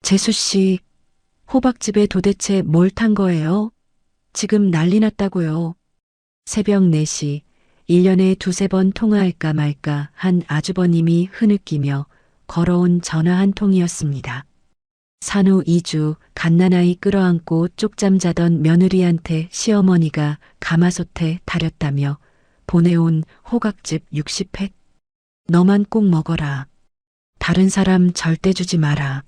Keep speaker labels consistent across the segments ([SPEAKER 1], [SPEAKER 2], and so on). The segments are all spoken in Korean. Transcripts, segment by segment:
[SPEAKER 1] 재수 씨, 호박즙에 도대체 뭘 탄 거예요? 지금 난리 났다고요. 새벽 4시, 1년에 두세 번 통화할까 말까 한 아주버님이 흐느끼며 걸어온 전화 한 통이었습니다. 산후 2주 갓난아이 끌어안고 쪽잠 자던 며느리한테 시어머니가 가마솥에 달였다며 보내온 호박즙 60팩. 너만 꼭 먹어라. 다른 사람 절대 주지 마라.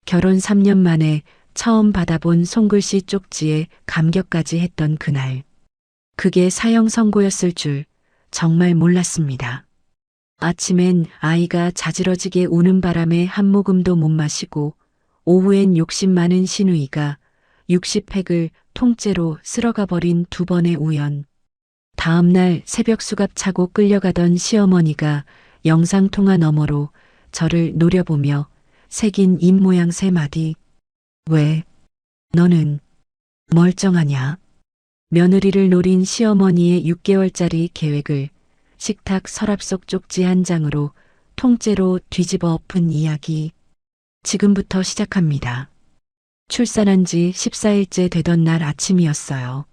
[SPEAKER 1] 결혼 3년 만에 처음 받아본 손글씨 쪽지에 감격까지 했던 그날. 그게 사형 선고였을 줄 정말 몰랐습니다. 아침엔 아이가 자지러지게 우는 바람에 한 모금도 못 마시고 오후엔 욕심 많은 시누이가 60팩을 통째로 쓸어가 버린 두 번의 우연. 다음날 새벽 수갑 차고 끌려가던 시어머니가 영상통화 너머로 저를 노려보며 새긴 입모양 3마디. 왜? 너는 멀쩡하냐? 며느리를 노린 시어머니의 6개월짜리 계획을 식탁 서랍 속 쪽지 한 장으로 통째로 뒤집어 엎은 이야기. 지금부터 시작합니다. 출산한 지 14일째 되던 날 아침이었어요.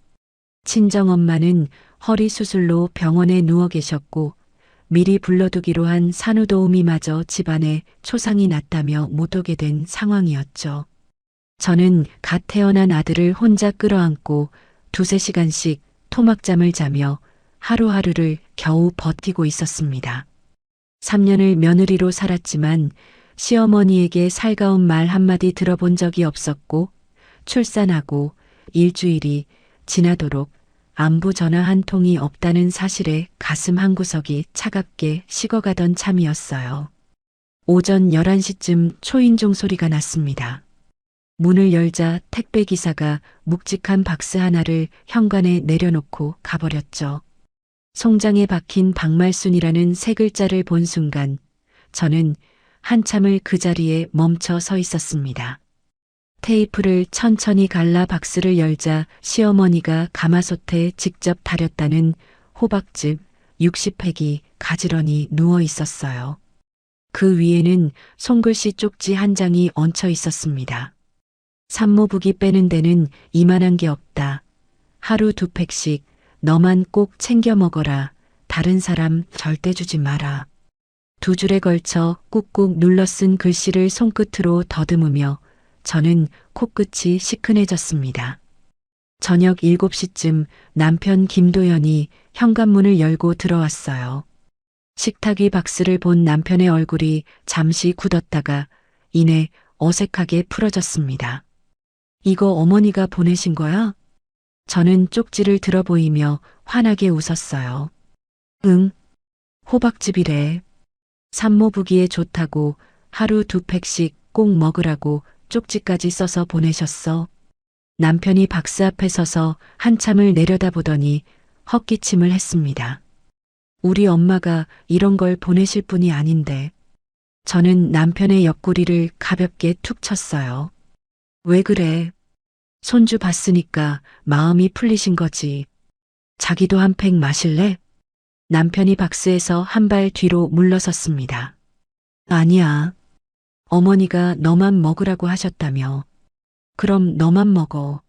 [SPEAKER 1] 친정엄마는 허리 수술로 병원에 누워 계셨고 미리 불러두기로 한 산후도우미마저 집안에 초상이 났다며 못 오게 된 상황이었죠. 저는 갓 태어난 아들을 혼자 끌어안고 2~3시간씩 토막잠을 자며 하루하루를 겨우 버티고 있었습니다. 3년을 며느리로 살았지만 시어머니에게 살가운 말 한마디 들어본 적이 없었고 출산하고 일주일이 지나도록 안부 전화 한 통이 없다는 사실에 가슴 한구석이 차갑게 식어가던 참이었어요. 오전 11시쯤 초인종 소리가 났습니다. 문을 열자 택배기사가 묵직한 박스 하나를 현관에 내려놓고 가버렸죠. 송장에 박힌 박말순이라는 3글자를 본 순간 저는 한참을 그 자리에 멈춰 서 있었습니다. 테이프를 천천히 갈라 박스를 열자 시어머니가 가마솥에 직접 달였다는 호박즙 60팩이 가지런히 누워 있었어요. 그 위에는 손글씨 쪽지 한 장이 얹혀 있었습니다. 산모부기 빼는 데는 이만한 게 없다. 하루 2팩씩 너만 꼭 챙겨 먹어라. 다른 사람 절대 주지 마라. 2줄에 걸쳐 꾹꾹 눌러 쓴 글씨를 손끝으로 더듬으며 저는 코끝이 시큰해졌습니다. 저녁 7시쯤 남편 김도연이 현관문을 열고 들어왔어요. 식탁 위 박스를 본 남편의 얼굴이 잠시 굳었다가 이내 어색하게 풀어졌습니다. 이거 어머니가 보내신 거야? 저는 쪽지를 들어 보이며 환하게 웃었어요. 응, 호박즙이래. 산모부기에 좋다고 하루 2팩씩 꼭 먹으라고 쪽지까지 써서 보내셨어. 남편이 박스 앞에 서서 한참을 내려다보더니 헛기침을 했습니다. 우리 엄마가 이런 걸 보내실 분이 아닌데. 저는 남편의 옆구리를 가볍게 툭 쳤어요. 왜 그래? 손주 봤으니까 마음이 풀리신 거지. 자기도 한 팩 마실래? 남편이 박스에서 한 발 뒤로 물러섰습니다. 아니야. 어머니가 너만 먹으라고 하셨다며. 그럼 너만 먹어.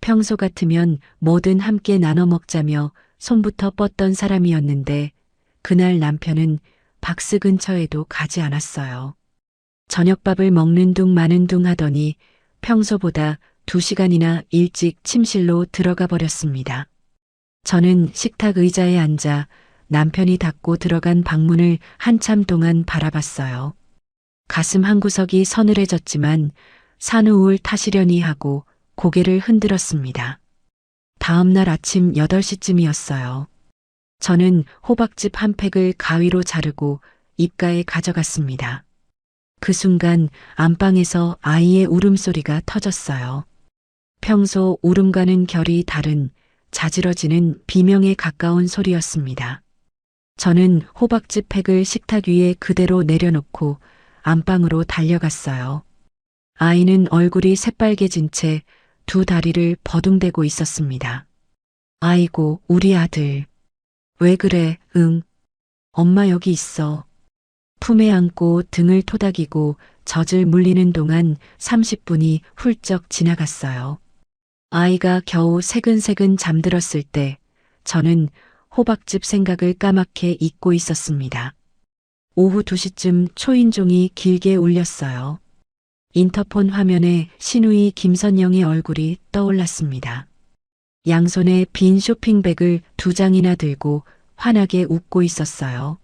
[SPEAKER 1] 평소 같으면 뭐든 함께 나눠 먹자며 손부터 뻗던 사람이었는데 그날 남편은 박스 근처에도 가지 않았어요. 저녁밥을 먹는 둥 마는 둥 하더니 평소보다 2시간이나 일찍 침실로 들어가 버렸습니다. 저는 식탁 의자에 앉아 남편이 닫고 들어간 방문을 한참 동안 바라봤어요. 가슴 한구석이 서늘해졌지만 산후우울 탓이려니 하고 고개를 흔들었습니다. 다음 날 아침 8시쯤이었어요. 저는 호박즙 한 팩을 가위로 자르고 입가에 가져갔습니다. 그 순간 안방에서 아이의 울음소리가 터졌어요. 평소 울음과는 결이 다른 자지러지는 비명에 가까운 소리였습니다. 저는 호박즙 팩을 식탁 위에 그대로 내려놓고 안방으로 달려갔어요. 아이는 얼굴이 새빨개진 채 2 다리를 버둥대고 있었습니다. 아이고, 우리 아들. 왜 그래? 응. 엄마 여기 있어. 품에 안고 등을 토닥이고 젖을 물리는 동안 30분이 훌쩍 지나갔어요. 아이가 겨우 새근새근 잠들었을 때 저는 호박즙 생각을 까맣게 잊고 있었습니다. 오후 2시쯤 초인종이 길게 울렸어요. 인터폰 화면에 신우이 김선영의 얼굴이 떠올랐습니다. 양손에 빈 쇼핑백을 2장이나 들고 환하게 웃고 있었어요.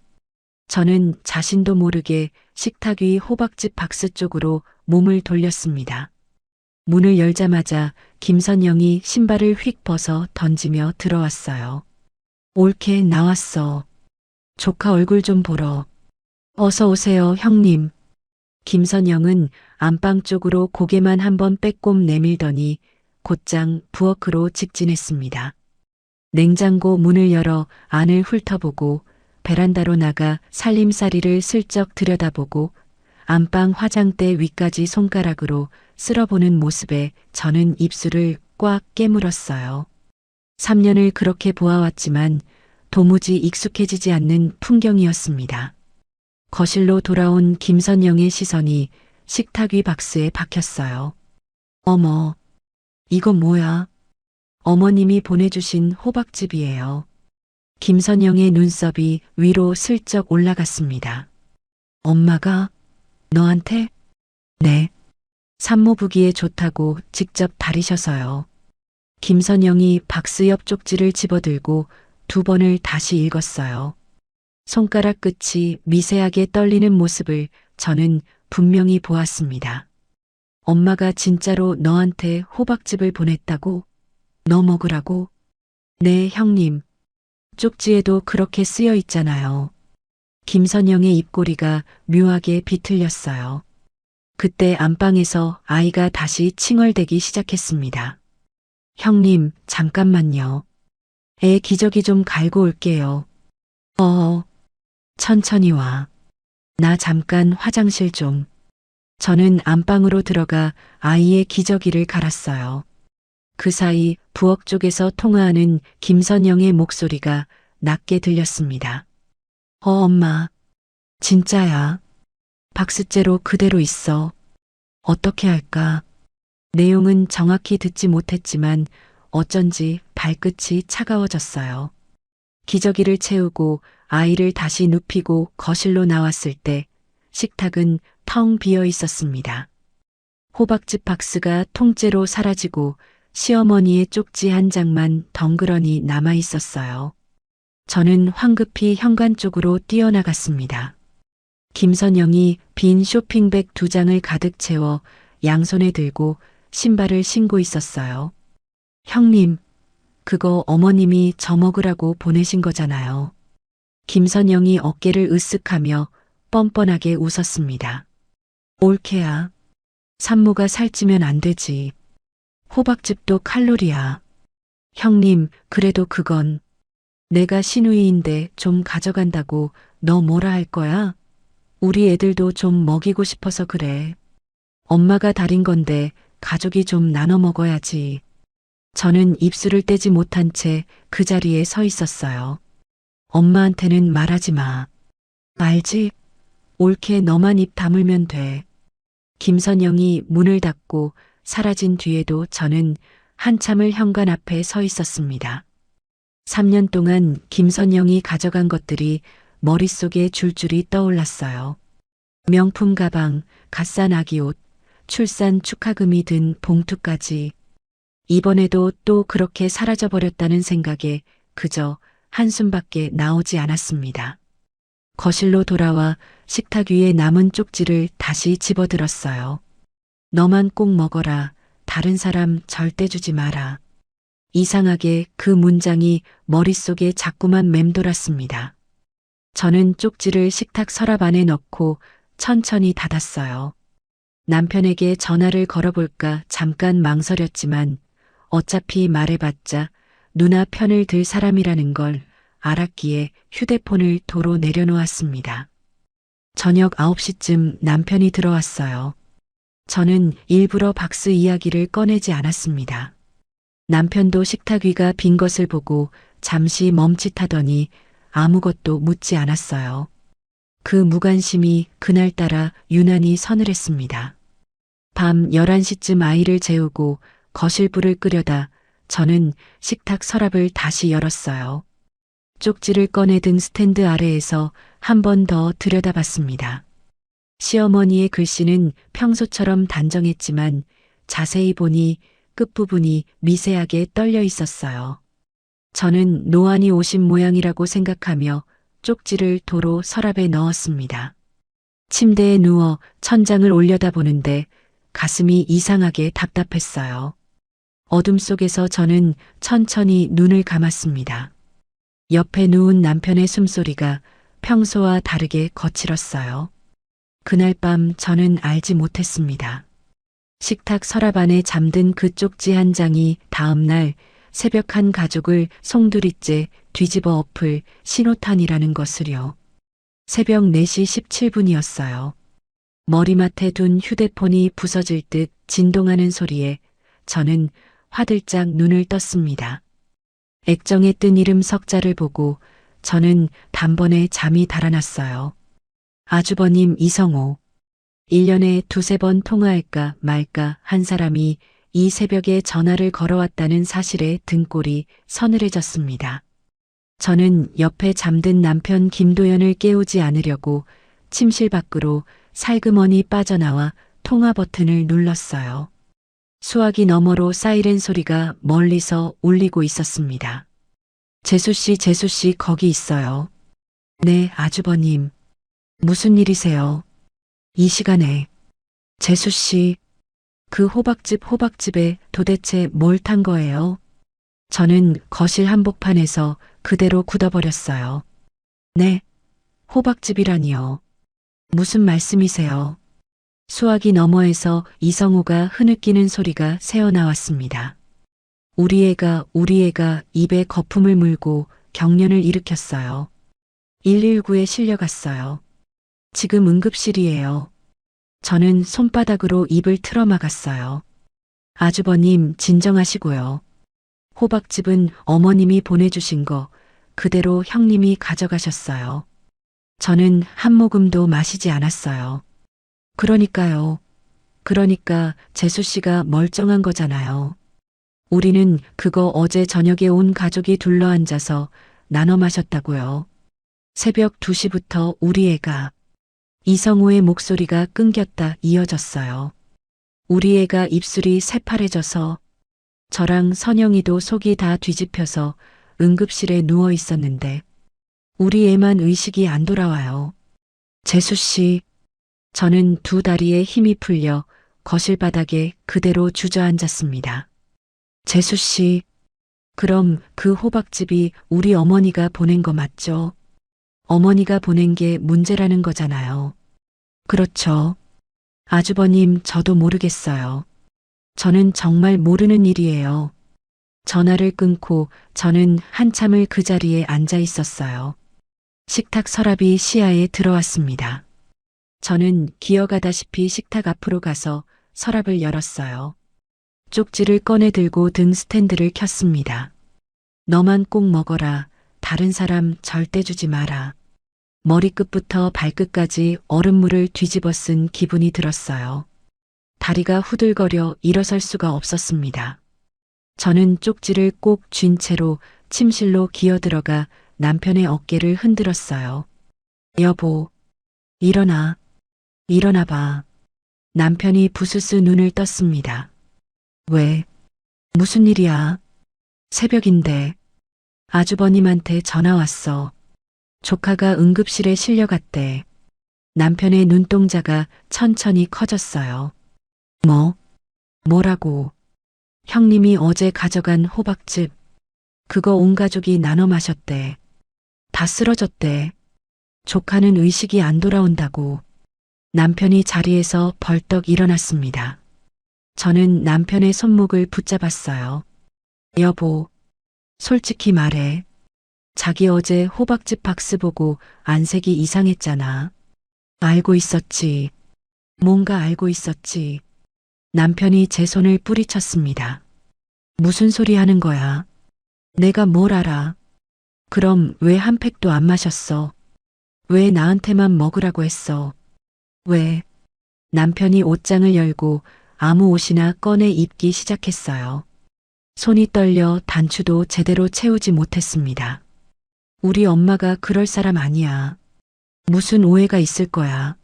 [SPEAKER 1] 저는 자신도 모르게 식탁 위 호박즙 박스 쪽으로 몸을 돌렸습니다. 문을 열자마자 김선영이 신발을 휙 벗어 던지며 들어왔어요. 옳게 나왔어. 조카 얼굴 좀 보러. 어서 오세요, 형님. 김선영은 안방 쪽으로 고개만 한번 빼꼼 내밀더니 곧장 부엌으로 직진했습니다. 냉장고 문을 열어 안을 훑어보고 베란다로 나가 살림살이를 슬쩍 들여다보고 안방 화장대 위까지 손가락으로 쓸어보는 모습에 저는 입술을 꽉 깨물었어요. 3년을 그렇게 보아왔지만 도무지 익숙해지지 않는 풍경이었습니다. 거실로 돌아온 김선영의 시선이 식탁 위 박스에 박혔어요. 어머, 이거 뭐야? 어머님이 보내주신 호박즙이에요. 김선영의 눈썹이 위로 슬쩍 올라갔습니다. 엄마가 너한테? 네. 산모부기에 좋다고 직접 다리셔서요. 김선영이 박스 옆 쪽지를 집어들고 2번을 다시 읽었어요. 손가락 끝이 미세하게 떨리는 모습을 저는 분명히 보았습니다. 엄마가 진짜로 너한테 호박즙을 보냈다고? 너 먹으라고? 네, 형님. 쪽지에도 그렇게 쓰여 있잖아요. 김선영의 입꼬리가 묘하게 비틀렸어요. 그때 안방에서 아이가 다시 칭얼대기 시작했습니다. 형님, 잠깐만요. 애 기저귀 좀 갈고 올게요. 천천히 와. 나 잠깐 화장실 좀. 저는 안방으로 들어가 아이의 기저귀를 갈았어요. 그 사이 부엌 쪽에서 통화하는 김선영의 목소리가 낮게 들렸습니다. 엄마. 진짜야. 박스째로 그대로 있어. 어떻게 할까? 내용은 정확히 듣지 못했지만 어쩐지 발끝이 차가워졌어요. 기저귀를 채우고 아이를 다시 눕히고 거실로 나왔을 때 식탁은 텅 비어 있었습니다. 호박즙 박스가 통째로 사라지고 시어머니의 쪽지 한 장만 덩그러니 남아 있었어요. 저는 황급히 현관 쪽으로 뛰어나갔습니다. 김선영이 빈 쇼핑백 2장을 가득 채워 양손에 들고 신발을 신고 있었어요. 형님, 그거 어머님이 저 먹으라고 보내신 거잖아요. 김선영이 어깨를 으쓱하며 뻔뻔하게 웃었습니다. 올케야. 산모가 살찌면 안 되지. 호박즙도 칼로리야. 형님, 그래도 그건 내가 시누이인데 좀 가져간다고 너 뭐라 할 거야? 우리 애들도 좀 먹이고 싶어서 그래. 엄마가 다린 건데 가족이 좀 나눠 먹어야지. 저는 입술을 떼지 못한 채 그 자리에 서 있었어요. 엄마한테는 말하지 마. 알지? 옳게 너만 입 다물면 돼. 김선영이 문을 닫고 사라진 뒤에도 저는 한참을 현관 앞에 서 있었습니다. 3년 동안 김선영이 가져간 것들이 머릿속에 줄줄이 떠올랐어요. 명품 가방, 갓산 아기 옷, 출산 축하금이 든 봉투까지. 이번에도 또 그렇게 사라져버렸다는 생각에 그저 한숨밖에 나오지 않았습니다. 거실로 돌아와 식탁 위에 남은 쪽지를 다시 집어들었어요. 너만 꼭 먹어라. 다른 사람 절대 주지 마라. 이상하게 그 문장이 머릿속에 자꾸만 맴돌았습니다. 저는 쪽지를 식탁 서랍 안에 넣고 천천히 닫았어요. 남편에게 전화를 걸어볼까 잠깐 망설였지만 어차피 말해봤자 누나 편을 들 사람이라는 걸 알았기에 휴대폰을 도로 내려놓았습니다. 저녁 9시쯤 남편이 들어왔어요. 저는 일부러 박스 이야기를 꺼내지 않았습니다. 남편도 식탁 위가 빈 것을 보고 잠시 멈칫하더니 아무것도 묻지 않았어요. 그 무관심이 그날따라 유난히 서늘했습니다. 밤 11시쯤 아이를 재우고 거실 불을 끄려다 저는 식탁 서랍을 다시 열었어요. 쪽지를 꺼내든 스탠드 아래에서 한 번 더 들여다봤습니다. 시어머니의 글씨는 평소처럼 단정했지만 자세히 보니 끝부분이 미세하게 떨려 있었어요. 저는 노안이 오신 모양이라고 생각하며 쪽지를 도로 서랍에 넣었습니다. 침대에 누워 천장을 올려다보는데 가슴이 이상하게 답답했어요. 어둠 속에서 저는 천천히 눈을 감았습니다. 옆에 누운 남편의 숨소리가 평소와 다르게 거칠었어요. 그날 밤 저는 알지 못했습니다. 식탁 서랍 안에 잠든 그 쪽지 한 장이 다음날 새벽 한 가족을 송두리째 뒤집어 엎을 신호탄이라는 것을요. 새벽 4시 17분이었어요. 머리맡에 둔 휴대폰이 부서질 듯 진동하는 소리에 저는 화들짝 눈을 떴습니다. 액정에 뜬 이름 석자를 보고 저는 단번에 잠이 달아났어요. 아주버님 이성호. 1년에 두세 번 통화할까 말까 한 사람이 이 새벽에 전화를 걸어왔다는 사실에 등골이 서늘해졌습니다. 저는 옆에 잠든 남편 김도연을 깨우지 않으려고 침실 밖으로 살그머니 빠져나와 통화 버튼을 눌렀어요. 수화기 너머로 사이렌 소리가 멀리서 울리고 있었습니다. 재수 씨 거기 있어요. 네, 아주버님. 무슨 일이세요? 이 시간에. 재수 씨, 그 호박집에 도대체 뭘 탄 거예요? 저는 거실 한복판에서 그대로 굳어버렸어요. 네, 호박집이라니요. 무슨 말씀이세요? 수화기 너머에서 이성우가 흐느끼는 소리가 새어나왔습니다. 우리 애가 입에 거품을 물고 경련을 일으켰어요. 119에 실려갔어요. 지금 응급실이에요. 저는 손바닥으로 입을 틀어막았어요. 아주버님 진정하시고요. 호박즙은 어머님이 보내주신 거 그대로 형님이 가져가셨어요. 저는 한 모금도 마시지 않았어요. 그러니까 재수 씨가 멀쩡한 거잖아요. 우리는 그거 어제 저녁에 온 가족이 둘러앉아서 나눠 마셨다고요. 새벽 2시부터 우리 애가. 이성우의 목소리가 끊겼다 이어졌어요. 우리 애가 입술이 새파래져서 저랑 선영이도 속이 다 뒤집혀서 응급실에 누워 있었는데 우리 애만 의식이 안 돌아와요. 재수 씨, 저는 두 다리에 힘이 풀려 거실 바닥에 그대로 주저앉았습니다. 재수 씨, 그럼 그 호박즙이 우리 어머니가 보낸 거 맞죠? 어머니가 보낸 게 문제라는 거잖아요. 그렇죠. 아주버님, 저도 모르겠어요. 저는 정말 모르는 일이에요. 전화를 끊고 저는 한참을 그 자리에 앉아 있었어요. 식탁 서랍이 시야에 들어왔습니다. 저는 기어가다시피 식탁 앞으로 가서 서랍을 열었어요. 쪽지를 꺼내 들고 등 스탠드를 켰습니다. 너만 꼭 먹어라. 다른 사람 절대 주지 마라. 머리끝부터 발끝까지 얼음물을 뒤집어 쓴 기분이 들었어요. 다리가 후들거려 일어설 수가 없었습니다. 저는 쪽지를 꼭 쥔 채로 침실로 기어들어가 남편의 어깨를 흔들었어요. 여보, 일어나. 일어나 봐. 남편이 부스스 눈을 떴습니다. 왜? 무슨 일이야? 새벽인데. 아주버님한테 전화 왔어. 조카가 응급실에 실려갔대. 남편의 눈동자가 천천히 커졌어요. 뭐라고? 형님이 어제 가져간 호박즙. 그거 온 가족이 나눠 마셨대. 다 쓰러졌대. 조카는 의식이 안 돌아온다고. 남편이 자리에서 벌떡 일어났습니다. 저는 남편의 손목을 붙잡았어요. 여보, 솔직히 말해. 자기 어제 호박즙 박스 보고 안색이 이상했잖아. 알고 있었지. 뭔가 알고 있었지. 남편이 제 손을 뿌리쳤습니다. 무슨 소리 하는 거야? 내가 뭘 알아? 그럼 왜 한 팩도 안 마셨어? 왜 나한테만 먹으라고 했어? 왜? 남편이 옷장을 열고 아무 옷이나 꺼내 입기 시작했어요. 손이 떨려 단추도 제대로 채우지 못했습니다. 우리 엄마가 그럴 사람 아니야. 무슨 오해가 있을 거야.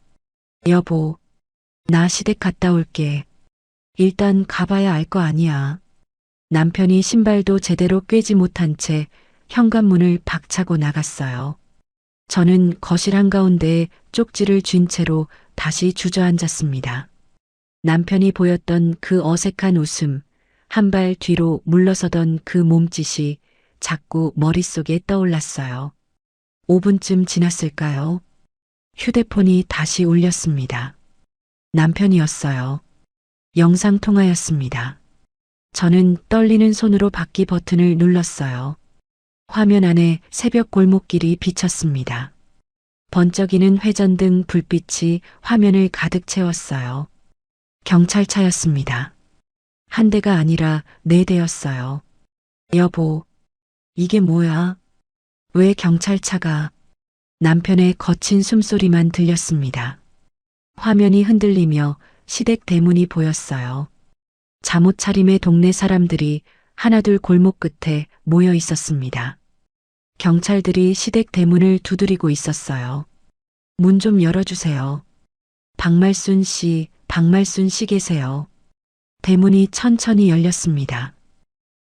[SPEAKER 1] 여보, 나 시댁 갔다 올게. 일단 가봐야 알 거 아니야. 남편이 신발도 제대로 꿰지 못한 채 현관문을 박차고 나갔어요. 저는 거실 한가운데에 쪽지를 쥔 채로 다시 주저앉았습니다. 남편이 보였던 그 어색한 웃음, 한 발 뒤로 물러서던 그 몸짓이 자꾸 머릿속에 떠올랐어요. 5분쯤 지났을까요? 휴대폰이 다시 울렸습니다. 남편이었어요. 영상통화였습니다. 저는 떨리는 손으로 받기 버튼을 눌렀어요. 화면 안에 새벽 골목길이 비쳤습니다. 번쩍이는 회전등 불빛이 화면을 가득 채웠어요. 경찰차였습니다. 한 대가 아니라 4대였어요. 여보, 이게 뭐야? 왜 경찰차가? 남편의 거친 숨소리만 들렸습니다. 화면이 흔들리며 시댁 대문이 보였어요. 잠옷 차림의 동네 사람들이 하나둘 골목 끝에 모여 있었습니다. 경찰들이 시댁 대문을 두드리고 있었어요. 문 좀 열어주세요. 박말순 씨 계세요. 대문이 천천히 열렸습니다.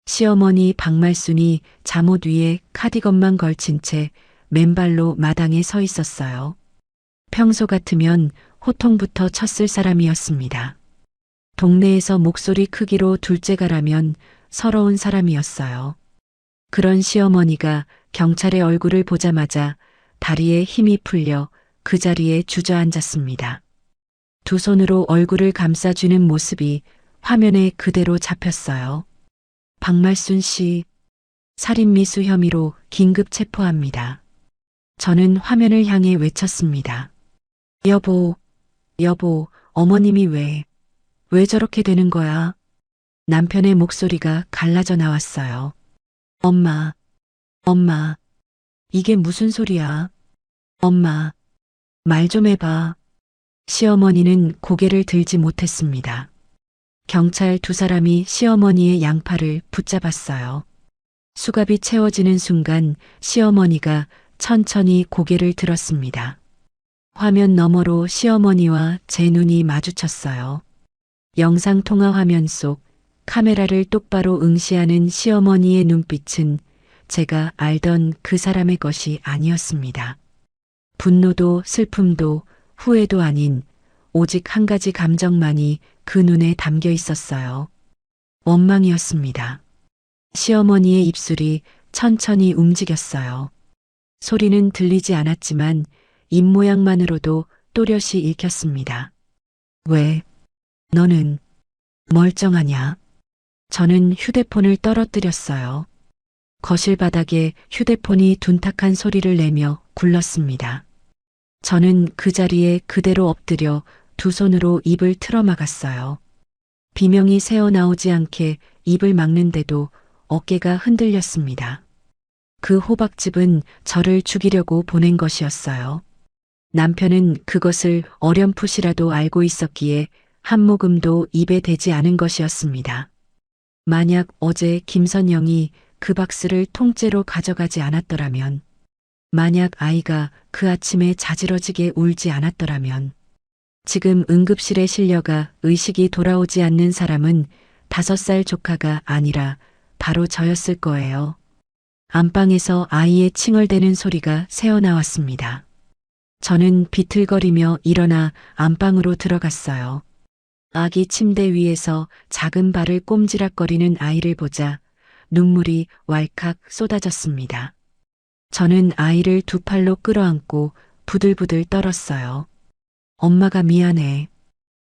[SPEAKER 1] 시어머니 박말순이 잠옷 위에 카디건만 걸친 채 맨발로 마당에 서 있었어요. 평소 같으면 호통부터 쳤을 사람이었습니다. 동네에서 목소리 크기로 둘째가라면 서러운 사람이었어요. 그런 시어머니가 경찰의 얼굴을 보자마자 다리에 힘이 풀려 그 자리에 주저앉았습니다. 두 손으로 얼굴을 감싸주는 모습이 화면에 그대로 잡혔어요. 박말순 씨, 살인미수 혐의로 긴급 체포합니다. 저는 화면을 향해 외쳤습니다. 여보, 어머님이 왜 저렇게 되는 거야? 남편의 목소리가 갈라져 나왔어요. 엄마, 이게 무슨 소리야? 엄마, 말 좀 해봐. 시어머니는 고개를 들지 못했습니다. 경찰 2사람이 시어머니의 양팔을 붙잡았어요. 수갑이 채워지는 순간 시어머니가 천천히 고개를 들었습니다. 화면 너머로 시어머니와 제 눈이 마주쳤어요. 영상통화 화면 속 카메라를 똑바로 응시하는 시어머니의 눈빛은 제가 알던 그 사람의 것이 아니었습니다. 분노도 슬픔도 후회도 아닌 오직 한 가지 감정만이 그 눈에 담겨 있었어요. 원망이었습니다. 시어머니의 입술이 천천히 움직였어요. 소리는 들리지 않았지만 입모양만으로도 또렷이 읽혔습니다. 왜 너는 멀쩡하냐? 저는 휴대폰을 떨어뜨렸어요. 거실 바닥에 휴대폰이 둔탁한 소리를 내며 굴렀습니다. 저는 그 자리에 그대로 엎드려 두 손으로 입을 틀어막았어요. 비명이 새어나오지 않게 입을 막는데도 어깨가 흔들렸습니다. 그 호박즙은 저를 죽이려고 보낸 것이었어요. 남편은 그것을 어렴풋이라도 알고 있었기에 한 모금도 입에 대지 않은 것이었습니다. 만약 어제 김선영이 그 박스를 통째로 가져가지 않았더라면, 만약 아이가 그 아침에 자지러지게 울지 않았더라면, 지금 응급실에 실려가 의식이 돌아오지 않는 사람은 5살 조카가 아니라 바로 저였을 거예요. 안방에서 아이의 칭얼대는 소리가 새어나왔습니다. 저는 비틀거리며 일어나 안방으로 들어갔어요. 아기 침대 위에서 작은 발을 꼼지락거리는 아이를 보자 눈물이 왈칵 쏟아졌습니다. 저는 아이를 2팔로 끌어안고 부들부들 떨었어요. 엄마가 미안해.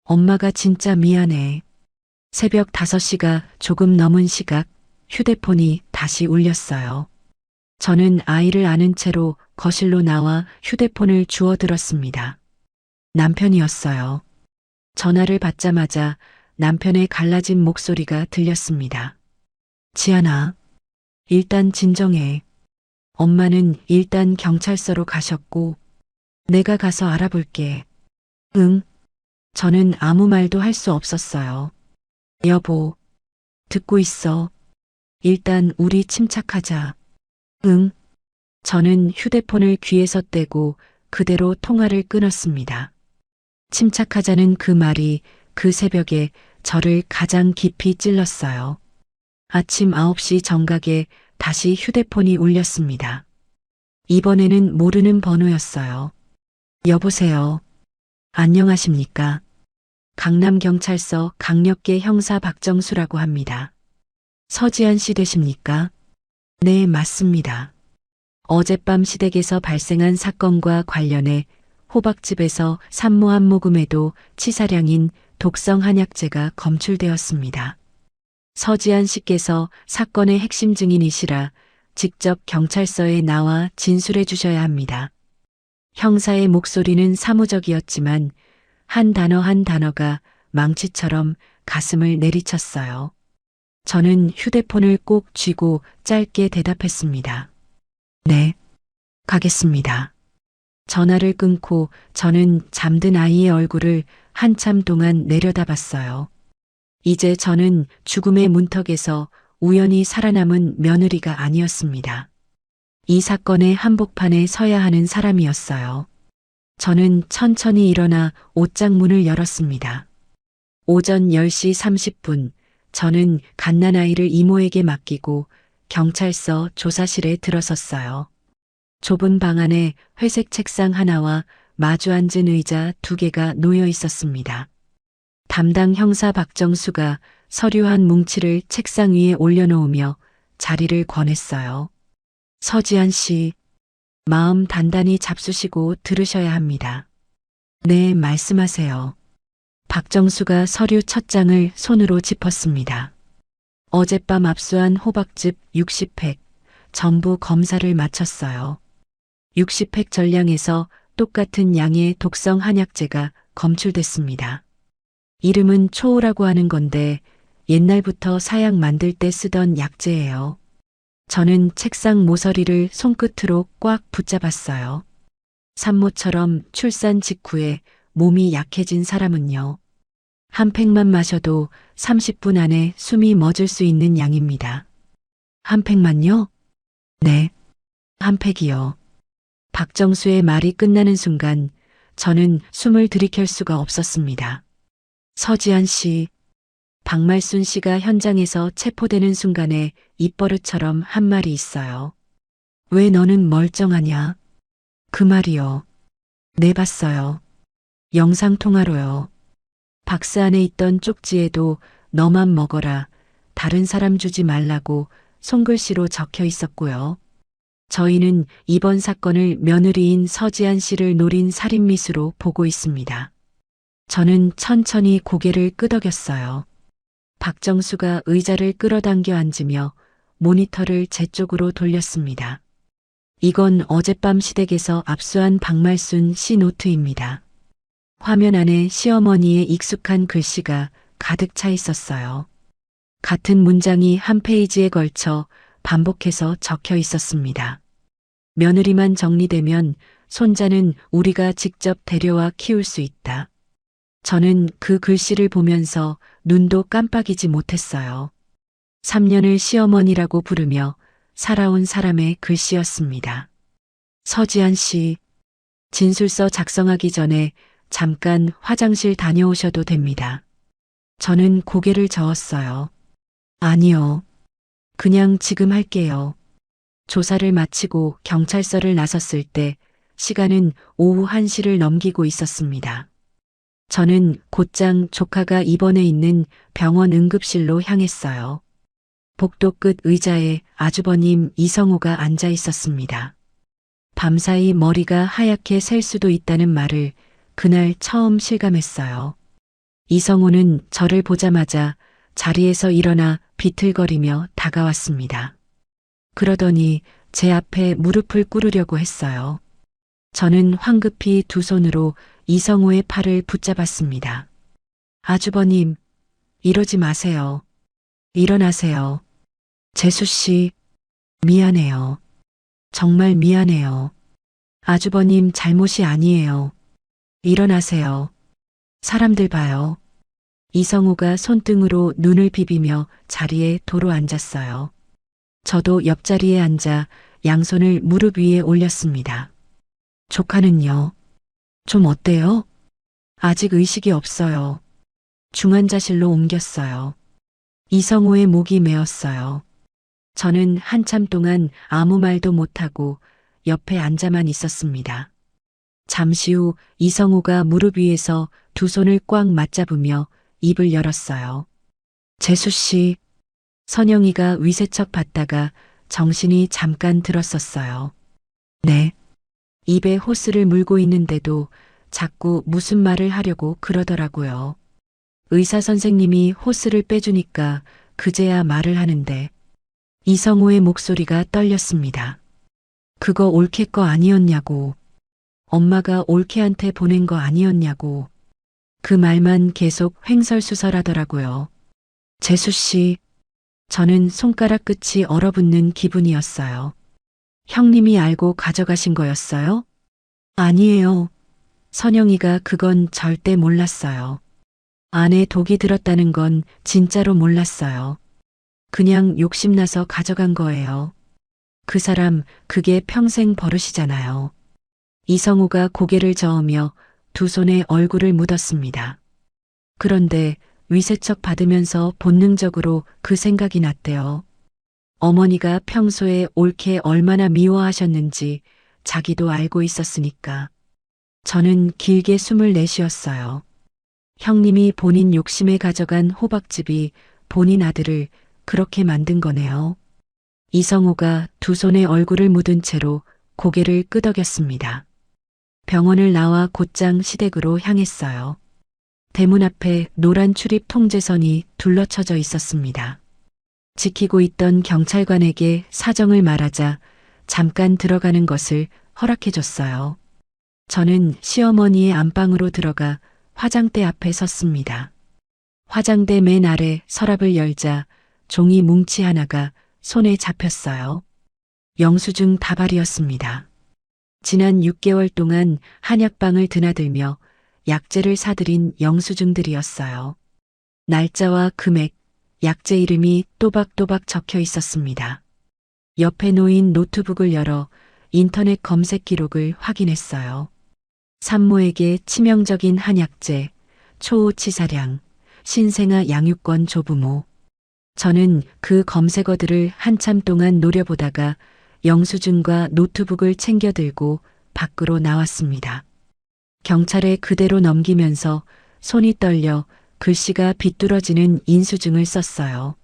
[SPEAKER 1] 엄마가 진짜 미안해. 새벽 5시가 조금 넘은 시각 휴대폰이 다시 울렸어요. 저는 아이를 안은 채로 거실로 나와 휴대폰을 주워들었습니다. 남편이었어요. 전화를 받자마자 남편의 갈라진 목소리가 들렸습니다. 지안아, 일단 진정해. 엄마는 일단 경찰서로 가셨고 내가 가서 알아볼게. 응. 저는 아무 말도 할 수 없었어요. 여보, 듣고 있어. 일단 우리 침착하자. 응. 저는 휴대폰을 귀에서 떼고 그대로 통화를 끊었습니다. 침착하자는 그 말이 그 새벽에 저를 가장 깊이 찔렀어요. 아침 9시 정각에 다시 휴대폰이 울렸습니다. 이번에는 모르는 번호였어요. 여보세요. 안녕하십니까? 강남경찰서 강력계 형사 박정수라고 합니다. 서지한 씨 되십니까? 네, 맞습니다. 어젯밤 시댁에서 발생한 사건과 관련해 호박집에서 산모한 모금에도 치사량인 독성 한약재가 검출되었습니다. 서지한 씨께서 사건의 핵심 증인이시라 직접 경찰서에 나와 진술해 주셔야 합니다. 형사의 목소리는 사무적이었지만 한 단어 한 단어가 망치처럼 가슴을 내리쳤어요. 저는 휴대폰을 꼭 쥐고 짧게 대답했습니다. 네, 가겠습니다. 전화를 끊고 저는 잠든 아이의 얼굴을 한참 동안 내려다봤어요. 이제 저는 죽음의 문턱에서 우연히 살아남은 며느리가 아니었습니다. 이 사건의 한복판에 서야 하는 사람이었어요. 저는 천천히 일어나 옷장 문을 열었습니다. 오전 10시 30분, 저는 갓난아이를 이모에게 맡기고 경찰서 조사실에 들어섰어요. 좁은 방 안에 회색 책상 하나와 마주 앉은 의자 2개가 놓여 있었습니다. 담당 형사 박정수가 서류 한 뭉치를 책상 위에 올려놓으며 자리를 권했어요. 서지한 씨, 마음 단단히 잡수시고 들으셔야 합니다. 네, 말씀하세요. 박정수가 서류 첫 장을 손으로 짚었습니다. 어젯밤 압수한 호박즙 60팩, 전부 검사를 마쳤어요. 60팩 전량에서 똑같은 양의 독성 한약재가 검출됐습니다. 이름은 초호라고 하는 건데 옛날부터 사약 만들 때 쓰던 약재예요. 저는 책상 모서리를 손끝으로 꽉 붙잡았어요. 산모처럼 출산 직후에 몸이 약해진 사람은요. 한 팩만 마셔도 30분 안에 숨이 멎을 수 있는 양입니다. 한 팩만요? 네, 한 팩이요. 박정수의 말이 끝나는 순간 저는 숨을 들이킬 수가 없었습니다. 서지한 씨, 박말순 씨가 현장에서 체포되는 순간에 입버릇처럼 한 말이 있어요. 왜 너는 멀쩡하냐? 그 말이요. 네, 봤어요. 영상통화로요. 박스 안에 있던 쪽지에도 너만 먹어라, 다른 사람 주지 말라고 손글씨로 적혀 있었고요. 저희는 이번 사건을 며느리인 서지한 씨를 노린 살인미수로 보고 있습니다. 저는 천천히 고개를 끄덕였어요. 박정수가 의자를 끌어당겨 앉으며 모니터를 제 쪽으로 돌렸습니다. 이건 어젯밤 시댁에서 압수한 박말순 씨 노트입니다. 화면 안에 시어머니의 익숙한 글씨가 가득 차 있었어요. 같은 문장이 한 페이지에 걸쳐 반복해서 적혀 있었습니다. 며느리만 정리되면 손자는 우리가 직접 데려와 키울 수 있다. 저는 그 글씨를 보면서 눈도 깜빡이지 못했어요. 3년을 시어머니라고 부르며 살아온 사람의 글씨였습니다. 서지한 씨, 진술서 작성하기 전에 잠깐 화장실 다녀오셔도 됩니다. 저는 고개를 저었어요. 아니요. 그냥 지금 할게요. 조사를 마치고 경찰서를 나섰을 때 시간은 오후 1시를 넘기고 있었습니다. 저는 곧장 조카가 입원해 있는 병원 응급실로 향했어요. 복도 끝 의자에 아주버님 이성호가 앉아 있었습니다. 밤사이 머리가 하얗게 셀 수도 있다는 말을 그날 처음 실감했어요. 이성호는 저를 보자마자 자리에서 일어나 비틀거리며 다가왔습니다. 그러더니 제 앞에 무릎을 꿇으려고 했어요. 저는 황급히 두 손으로 이성호의 팔을 붙잡았습니다. 아주버님, 이러지 마세요. 일어나세요. 재수 씨, 미안해요. 정말 미안해요. 아주버님 잘못이 아니에요. 일어나세요. 사람들 봐요. 이성우가 손등으로 눈을 비비며 자리에 도로 앉았어요. 저도 옆자리에 앉아 양손을 무릎 위에 올렸습니다. 조카는요? 좀 어때요? 아직 의식이 없어요. 중환자실로 옮겼어요. 이성우의 목이 메었어요. 저는 한참 동안 아무 말도 못하고 옆에 앉아만 있었습니다. 잠시 후 이성우가 무릎 위에서 두 손을 꽉 맞잡으며 입을 열었어요. 재수 씨, 선영이가 위세척 받다가 정신이 잠깐 들었었어요. 네. 입에 호스를 물고 있는데도 자꾸 무슨 말을 하려고 그러더라고요. 의사 선생님이 호스를 빼주니까 그제야 말을 하는데 이성우의 목소리가 떨렸습니다. 그거 올케 거 아니었냐고. 엄마가 올케한테 보낸 거 아니었냐고. 그 말만 계속 횡설수설하더라고요. 재수 씨, 저는 손가락 끝이 얼어붙는 기분이었어요. 형님이 알고 가져가신 거였어요? 아니에요. 선영이가 그건 절대 몰랐어요. 안에 독이 들었다는 건 진짜로 몰랐어요. 그냥 욕심나서 가져간 거예요. 그 사람, 그게 평생 버릇이잖아요. 이성우가 고개를 저으며 두 손에 얼굴을 묻었습니다. 그런데 위세척 받으면서 본능적으로 그 생각이 났대요. 어머니가 평소에 올케 얼마나 미워하셨는지 자기도 알고 있었으니까. 저는 길게 숨을 내쉬었어요. 형님이 본인 욕심에 가져간 호박즙이 본인 아들을 그렇게 만든 거네요. 이성우가 두 손에 얼굴을 묻은 채로 고개를 끄덕였습니다. 병원을 나와 곧장 시댁으로 향했어요. 대문 앞에 노란 출입 통제선이 둘러쳐져 있었습니다. 지키고 있던 경찰관에게 사정을 말하자 잠깐 들어가는 것을 허락해줬어요. 저는 시어머니의 안방으로 들어가 화장대 앞에 섰습니다. 화장대 맨 아래 서랍을 열자 종이 뭉치 하나가 손에 잡혔어요. 영수증 다발이었습니다. 지난 6개월 동안 한약방을 드나들며 약재를 사들인 영수증들이었어요. 날짜와 금액, 약재 이름이 또박또박 적혀 있었습니다. 옆에 놓인 노트북을 열어 인터넷 검색 기록을 확인했어요. 산모에게 치명적인 한약재, 초호치사량, 신생아 양육권 조부모. 저는 그 검색어들을 한참 동안 노려보다가 영수증과 노트북을 챙겨 들고 밖으로 나왔습니다. 경찰에 그대로 넘기면서 손이 떨려 글씨가 비뚤어지는 인수증을 썼어요.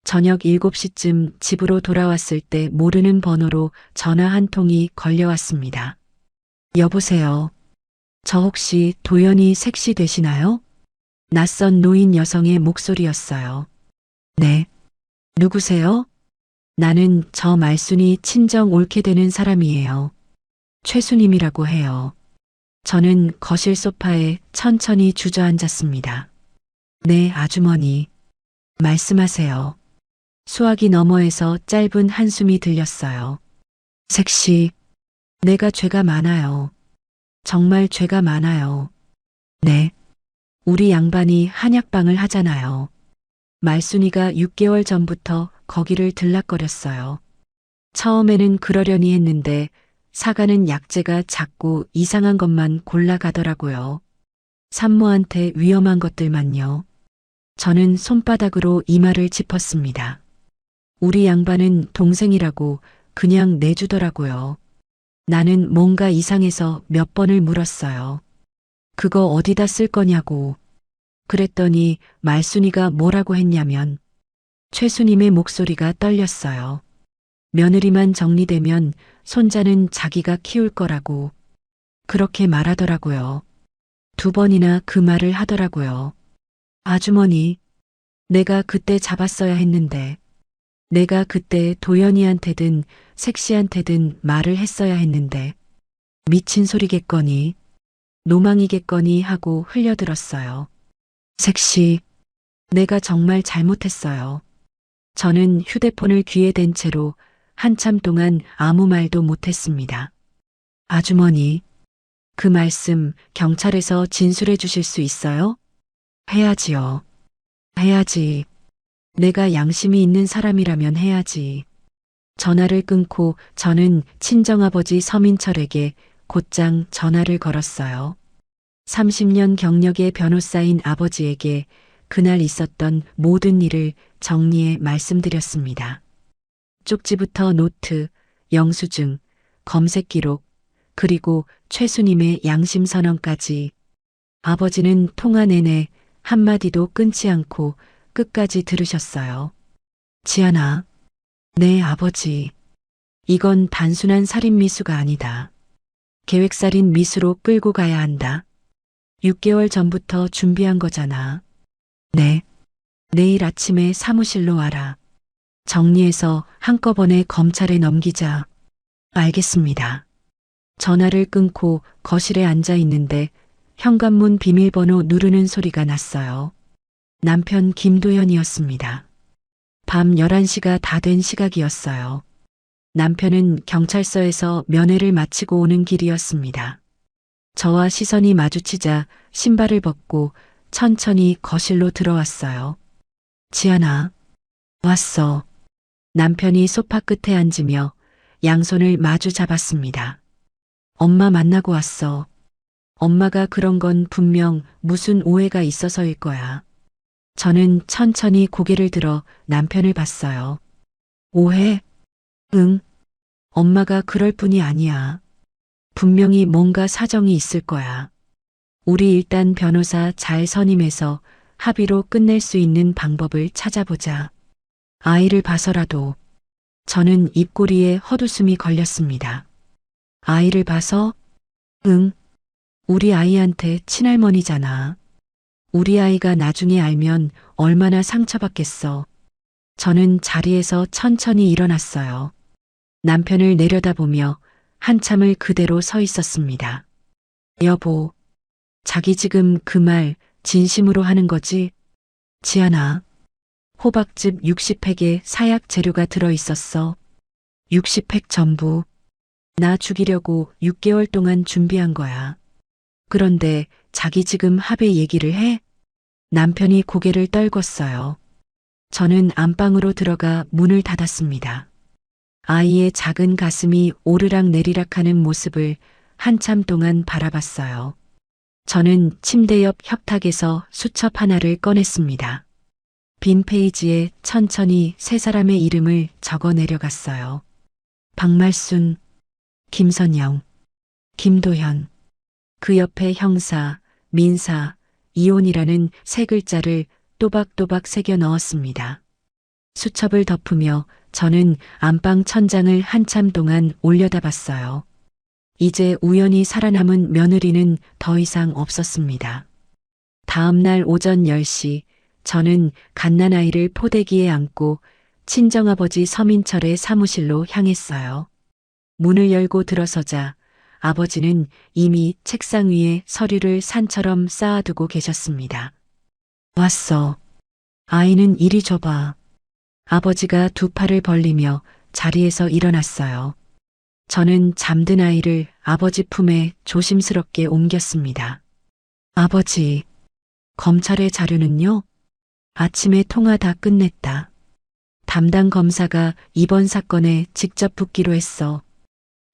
[SPEAKER 1] 저녁 7시쯤 집으로 돌아왔을 때 모르는 번호로 전화 한 통이 걸려왔습니다. 여보세요. 저 혹시 도연이 색시 되시나요? 낯선 노인 여성의 목소리였어요. 네. 누구세요? 나는 저 말순이 친정 옳게 되는 사람이에요. 최수님이라고 해요. 저는 거실 소파에 천천히 주저앉았습니다. 네, 아주머니. 말씀하세요. 수화기 너머에서 짧은 한숨이 들렸어요. 색시, 내가 죄가 많아요. 정말 죄가 많아요. 네. 우리 양반이 한약방을 하잖아요. 말순이가 6개월 전부터 거기를 들락거렸어요. 처음에는 그러려니 했는데 사가는 약재가 자꾸 이상한 것만 골라가더라고요. 산모한테 위험한 것들만요. 저는 손바닥으로 이마를 짚었습니다. 우리 양반은 동생이라고 그냥 내주더라고요. 나는 뭔가 이상해서 몇 번을 물었어요. 그거 어디다 쓸 거냐고. 그랬더니 말순이가 뭐라고 했냐면 최수님의 목소리가 떨렸어요. 며느리만 정리되면 손자는 자기가 키울 거라고 그렇게 말하더라고요. 2번이나 그 말을 하더라고요. 아주머니, 내가 그때 잡았어야 했는데 내가 그때 도연이한테든 색시한테든 말을 했어야 했는데 미친 소리겠거니 노망이겠거니 하고 흘려들었어요. 색시, 내가 정말 잘못했어요. 저는 휴대폰을 귀에 댄 채로 한참 동안 아무 말도 못했습니다. 아주머니, 그 말씀 경찰에서 진술해 주실 수 있어요? 해야지요. 해야지. 내가 양심이 있는 사람이라면 해야지. 전화를 끊고 저는 친정아버지 서민철에게 곧장 전화를 걸었어요. 30년 경력의 변호사인 아버지에게 그날 있었던 모든 일을 정리해 말씀드렸습니다. 쪽지부터 노트, 영수증, 검색 기록, 그리고 최수님의 양심 선언까지. 아버지는 통화 내내 한마디도 끊지 않고 끝까지 들으셨어요. 지안아, 네 아버지. 이건 단순한 살인 미수가 아니다. 계획살인 미수로 끌고 가야 한다. 6개월 전부터 준비한 거잖아. 네. 내일 아침에 사무실로 와라. 정리해서 한꺼번에 검찰에 넘기자. 알겠습니다. 전화를 끊고 거실에 앉아 있는데 현관문 비밀번호 누르는 소리가 났어요. 남편 김도현이었습니다. 밤 11시가 다 된 시각이었어요. 남편은 경찰서에서 면회를 마치고 오는 길이었습니다. 저와 시선이 마주치자 신발을 벗고 천천히 거실로 들어왔어요. 지안아, 왔어. 남편이 소파 끝에 앉으며 양손을 마주 잡았습니다. 엄마 만나고 왔어. 엄마가 그런 건 분명 무슨 오해가 있어서일 거야. 저는 천천히 고개를 들어 남편을 봤어요. 오해? 응. 엄마가 그럴 뿐이 아니야. 분명히 뭔가 사정이 있을 거야. 우리 일단 변호사 잘 선임해서 합의로 끝낼 수 있는 방법을 찾아보자. 아이를 봐서라도. 저는 입꼬리에 헛웃음이 걸렸습니다. 아이를 봐서? 응. 우리 아이한테 친할머니잖아. 우리 아이가 나중에 알면 얼마나 상처받겠어. 저는 자리에서 천천히 일어났어요. 남편을 내려다보며 한참을 그대로 서 있었습니다. 여보, 자기 지금 그 말 진심으로 하는 거지? 지안아, 호박즙 60팩에 사약 재료가 들어 있었어. 60팩 전부. 나 죽이려고 6개월 동안 준비한 거야. 그런데 자기 지금 합의 얘기를 해? 남편이 고개를 떨궜어요. 저는 안방으로 들어가 문을 닫았습니다. 아이의 작은 가슴이 오르락 내리락 하는 모습을 한참 동안 바라봤어요. 저는 침대 옆 협탁에서 수첩 하나를 꺼냈습니다. 빈 페이지에 천천히 세 사람의 이름을 적어 내려갔어요. 박말순, 김선영, 김도현. 그 옆에 형사, 민사, 이혼이라는 세 글자를 또박또박 새겨 넣었습니다. 수첩을 덮으며 저는 안방 천장을 한참 동안 올려다봤어요. 이제 우연히 살아남은 며느리는 더 이상 없었습니다. 다음 날 오전 10시 저는 갓난아이를 포대기에 안고 친정아버지 서민철의 사무실로 향했어요. 문을 열고 들어서자 아버지는 이미 책상 위에 서류를 산처럼 쌓아두고 계셨습니다. 왔어. 아이는 이리 줘봐. 아버지가 두 팔을 벌리며 자리에서 일어났어요. 저는 잠든 아이를 아버지 품에 조심스럽게 옮겼습니다. 아버지, 검찰의 자료는요? 아침에 통화 다 끝냈다. 담당 검사가 이번 사건에 직접 붙기로 했어.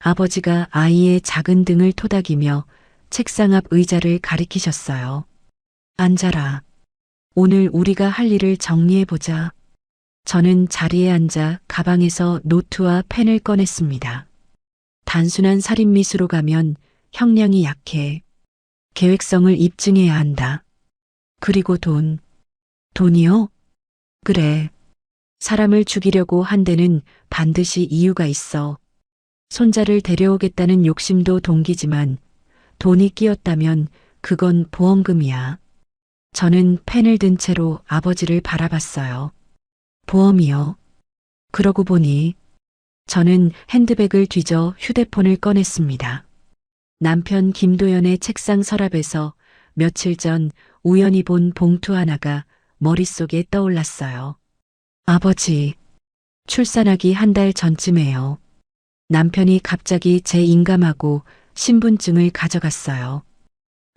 [SPEAKER 1] 아버지가 아이의 작은 등을 토닥이며 책상 앞 의자를 가리키셨어요. 앉아라. 오늘 우리가 할 일을 정리해보자. 저는 자리에 앉아 가방에서 노트와 펜을 꺼냈습니다. 단순한 살인 미수로 가면 형량이 약해. 계획성을 입증해야 한다. 그리고 돈. 돈이요? 그래. 사람을 죽이려고 한 데는 반드시 이유가 있어. 손자를 데려오겠다는 욕심도 동기지만 돈이 끼었다면 그건 보험금이야. 저는 펜을 든 채로 아버지를 바라봤어요. 보험이요? 그러고 보니 저는 핸드백을 뒤져 휴대폰을 꺼냈습니다. 남편 김도연의 책상 서랍에서 며칠 전 우연히 본 봉투 하나가 머릿속에 떠올랐어요. 아버지, 출산하기 한 달 전쯤에요. 남편이 갑자기 제 인감하고 신분증을 가져갔어요.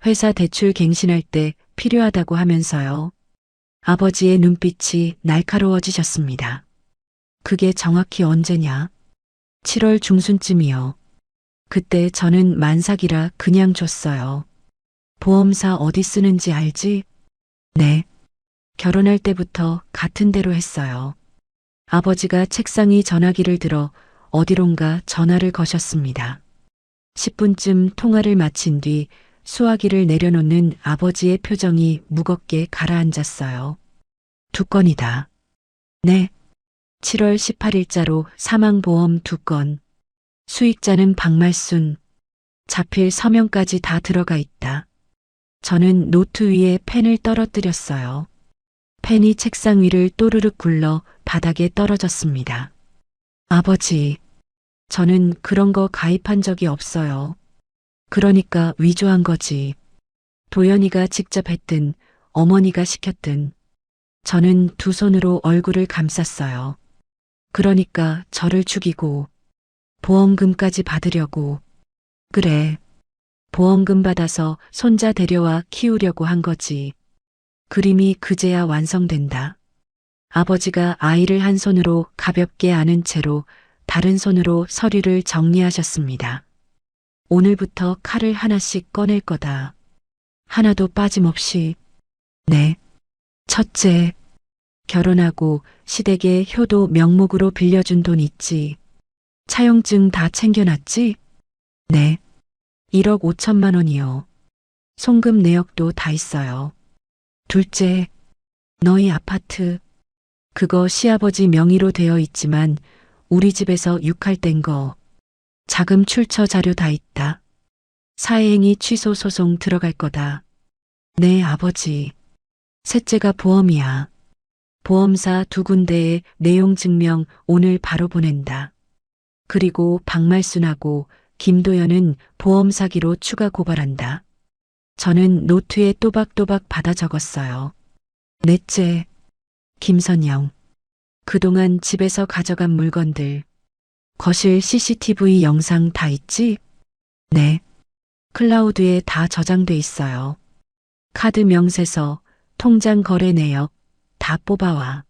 [SPEAKER 1] 회사 대출 갱신할 때 필요하다고 하면서요. 아버지의 눈빛이 날카로워지셨습니다. 그게 정확히 언제냐? 7월 중순쯤이요. 그때 저는 만삭이라 그냥 줬어요. 보험사 어디 쓰는지 알지? 네. 결혼할 때부터 같은 대로 했어요. 아버지가 책상 위 전화기를 들어 어디론가 전화를 거셨습니다. 10분쯤 통화를 마친 뒤 수화기를 내려놓는 아버지의 표정이 무겁게 가라앉았어요. 2건이다. 네. 7월 18일자로 사망보험 2건. 수익자는 박말순. 자필 서명까지 다 들어가 있다. 저는 노트 위에 펜을 떨어뜨렸어요. 펜이 책상 위를 또르륵 굴러 바닥에 떨어졌습니다. 아버지, 저는 그런 거 가입한 적이 없어요. 그러니까 위조한 거지. 도연이가 직접 했든 어머니가 시켰든 저는 두 손으로 얼굴을 감쌌어요. 그러니까 저를 죽이고 보험금까지 받으려고. 그래. 보험금 받아서 손자 데려와 키우려고 한 거지. 그림이 그제야 완성된다. 아버지가 아이를 한 손으로 가볍게 안은 채로 다른 손으로 서류를 정리하셨습니다. 오늘부터 칼을 하나씩 꺼낼 거다. 하나도 빠짐없이. 네. 첫째, 결혼하고 시댁에 효도 명목으로 빌려준 돈 있지. 차용증 다 챙겨놨지? 네. 1억 5천만 원이요. 송금 내역도 다 있어요. 둘째, 너희 아파트. 그거 시아버지 명의로 되어 있지만 우리 집에서 육할 뗀 거. 자금 출처 자료 다 있다. 사회행위 취소 소송 들어갈 거다. 네, 아버지. 셋째가 보험이야. 보험사 2군데에 내용 증명 오늘 바로 보낸다. 그리고 박말순하고 김도연은 보험 사기로 추가 고발한다. 저는 노트에 또박또박 받아 적었어요. 넷째, 김선영. 그동안 집에서 가져간 물건들. 거실 CCTV 영상 다 있지? 네. 클라우드에 다 저장돼 있어요. 카드 명세서, 통장 거래 내역 다 뽑아와.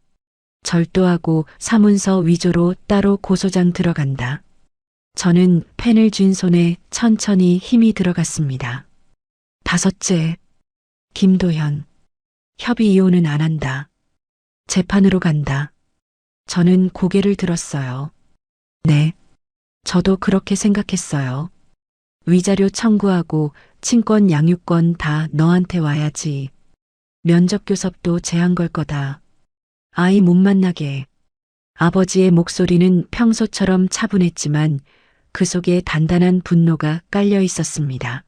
[SPEAKER 1] 절도하고 사문서 위조로 따로 고소장 들어간다. 저는 펜을 쥔 손에 천천히 힘이 들어갔습니다. 다섯째, 김도현. 협의 이혼은 안 한다. 재판으로 간다. 저는 고개를 들었어요. 네, 저도 그렇게 생각했어요. 위자료 청구하고 친권 양육권 다 너한테 와야지. 면접 교섭도 제한 걸 거다. 아이 못 만나게. 아버지의 목소리는 평소처럼 차분했지만 그 속에 단단한 분노가 깔려 있었습니다.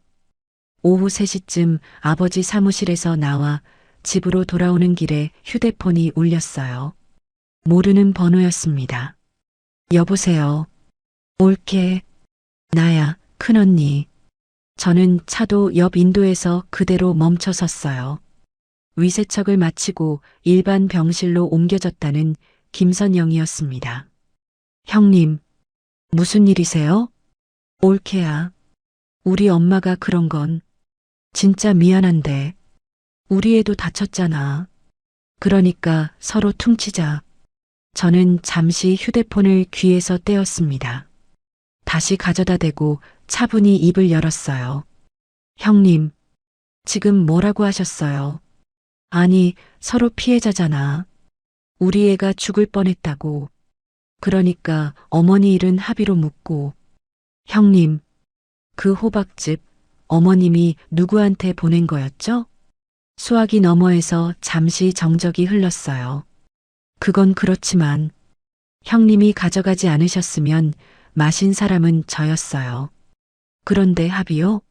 [SPEAKER 1] 오후 3시쯤 아버지 사무실에서 나와 집으로 돌아오는 길에 휴대폰이 울렸어요. 모르는 번호였습니다. 여보세요. 올게. 나야, 큰언니. 저는 차도 옆 인도에서 그대로 멈춰 섰어요. 위세척을 마치고 일반 병실로 옮겨졌다는 김선영이었습니다. 형님, 무슨 일이세요? 올케야. 우리 엄마가 그런 건 진짜 미안한데 우리 애도 다쳤잖아. 그러니까 서로 퉁치자. 저는 잠시 휴대폰을 귀에서 떼었습니다. 다시 가져다 대고 차분히 입을 열었어요. 형님, 지금 뭐라고 하셨어요? 아니, 서로 피해자잖아. 우리 애가 죽을 뻔했다고. 그러니까 어머니 일은 합의로 묻고. 형님, 그 호박즙 어머님이 누구한테 보낸 거였죠? 수화기 너머에서 잠시 정적이 흘렀어요. 그건 그렇지만 형님이 가져가지 않으셨으면 마신 사람은 저였어요. 그런데 합의요?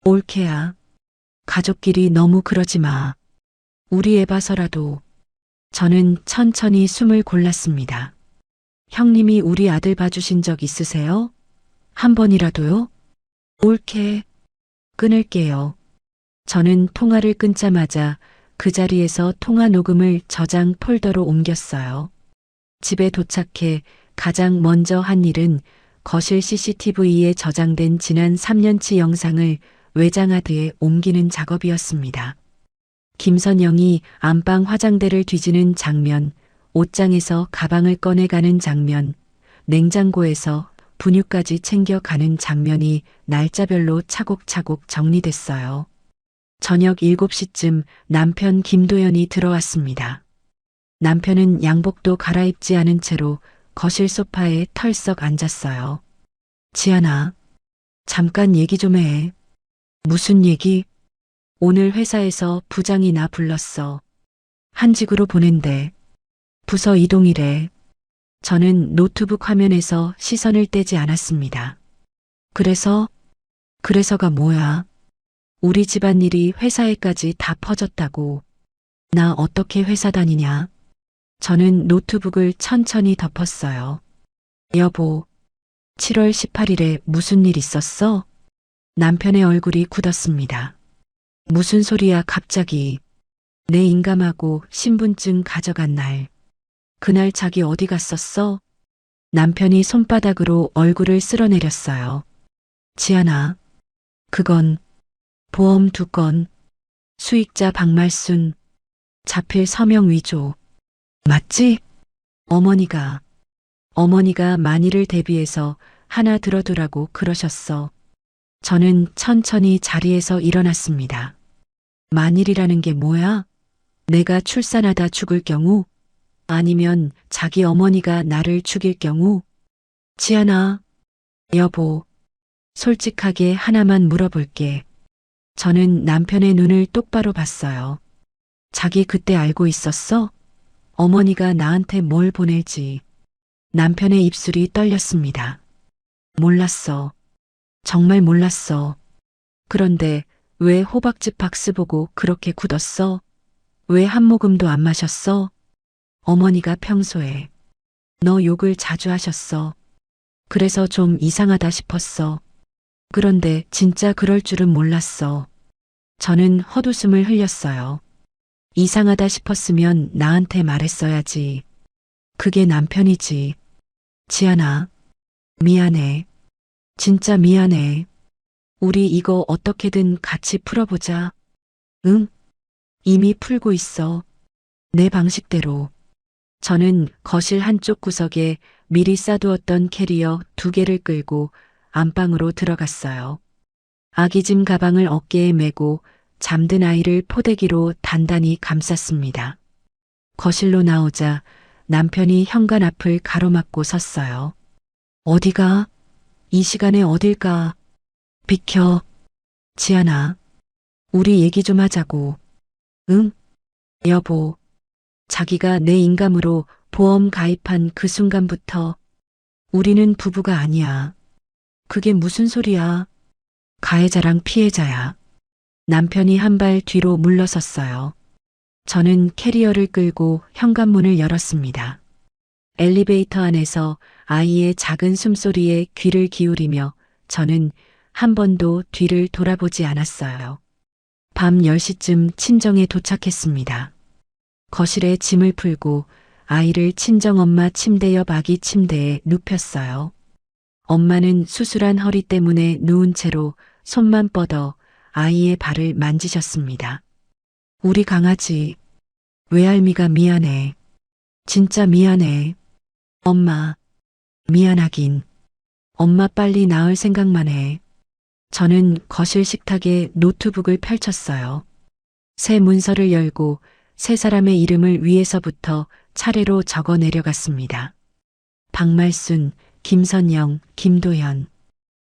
[SPEAKER 1] 올케야. 가족끼리 너무 그러지 마. 우리 애 봐서라도. 저는 천천히 숨을 골랐습니다. 형님이 우리 아들 봐주신 적 있으세요? 한 번이라도요? 올케. 끊을게요. 저는 통화를 끊자마자 그 자리에서 통화 녹음을 저장 폴더로 옮겼어요. 집에 도착해 가장 먼저 한 일은 거실 CCTV에 저장된 지난 3년치 영상을 외장하드에 옮기는 작업이었습니다. 김선영이 안방 화장대를 뒤지는 장면, 옷장에서 가방을 꺼내가는 장면, 냉장고에서 분유까지 챙겨가는 장면이 날짜별로 차곡차곡 정리됐어요. 저녁 7시쯤 남편 김도연이 들어왔습니다. 남편은 양복도 갈아입지 않은 채로 거실 소파에 털썩 앉았어요. 지안아, 잠깐 얘기 좀 해. 무슨 얘기? 오늘 회사에서 부장이 나 불렀어. 한직으로 보낸대. 부서 이동이래. 저는 노트북 화면에서 시선을 떼지 않았습니다. 그래서가 뭐야? 우리 집안일이 회사에까지 다 퍼졌다고. 나 어떻게 회사 다니냐? 저는 노트북을 천천히 덮었어요. 여보, 7월 18일에 무슨 일 있었어? 남편의 얼굴이 굳었습니다. 무슨 소리야 갑자기. 내 인감하고 신분증 가져간 날. 그날 자기 어디 갔었어? 남편이 손바닥으로 얼굴을 쓸어내렸어요. 지안아, 그건 보험 2건, 수익자 박말순, 자필 서명 위조. 맞지? 어머니가 만일을 대비해서 하나 들어두라고 그러셨어. 저는 천천히 자리에서 일어났습니다. 만일이라는 게 뭐야? 내가 출산하다 죽을 경우? 아니면 자기 어머니가 나를 죽일 경우? 지안아, 여보, 솔직하게 하나만 물어볼게. 저는 남편의 눈을 똑바로 봤어요. 자기 그때 알고 있었어? 어머니가 나한테 뭘 보낼지. 남편의 입술이 떨렸습니다. 몰랐어. 정말 몰랐어. 그런데 왜 호박즙 박스 보고 그렇게 굳었어? 왜 한 모금도 안 마셨어? 어머니가 평소에 너 욕을 자주 하셨어. 그래서 좀 이상하다 싶었어. 그런데 진짜 그럴 줄은 몰랐어. 저는 헛웃음을 흘렸어요. 이상하다 싶었으면 나한테 말했어야지. 그게 남편이지. 지안아, 미안해. 진짜 미안해. 우리 이거 어떻게든 같이 풀어보자. 응? 이미 풀고 있어. 내 방식대로. 저는 거실 한쪽 구석에 미리 싸두었던 캐리어 2개를 끌고 안방으로 들어갔어요. 아기짐 가방을 어깨에 메고 잠든 아이를 포대기로 단단히 감쌌습니다. 거실로 나오자 남편이 현관 앞을 가로막고 섰어요. 어디가? 이 시간에 어딜까? 비켜. 지안아, 우리 얘기 좀 하자고. 응? 여보, 자기가 내 인감으로 보험 가입한 그 순간부터 우리는 부부가 아니야. 그게 무슨 소리야? 가해자랑 피해자야. 남편이 한 발 뒤로 물러섰어요. 저는 캐리어를 끌고 현관문을 열었습니다. 엘리베이터 안에서 아이의 작은 숨소리에 귀를 기울이며 저는 한 번도 뒤를 돌아보지 않았어요. 밤 10시쯤 친정에 도착했습니다. 거실에 짐을 풀고 아이를 친정엄마 침대 옆 아기 침대에 눕혔어요. 엄마는 수술한 허리 때문에 누운 채로 손만 뻗어 아이의 발을 만지셨습니다. 우리 강아지, 외할미가 미안해. 진짜 미안해. 엄마, 미안하긴. 엄마 빨리 나을 생각만 해. 저는 거실 식탁에 노트북을 펼쳤어요. 새 문서를 열고 세 사람의 이름을 위에서부터 차례로 적어 내려갔습니다. 박말순, 김선영, 김도연.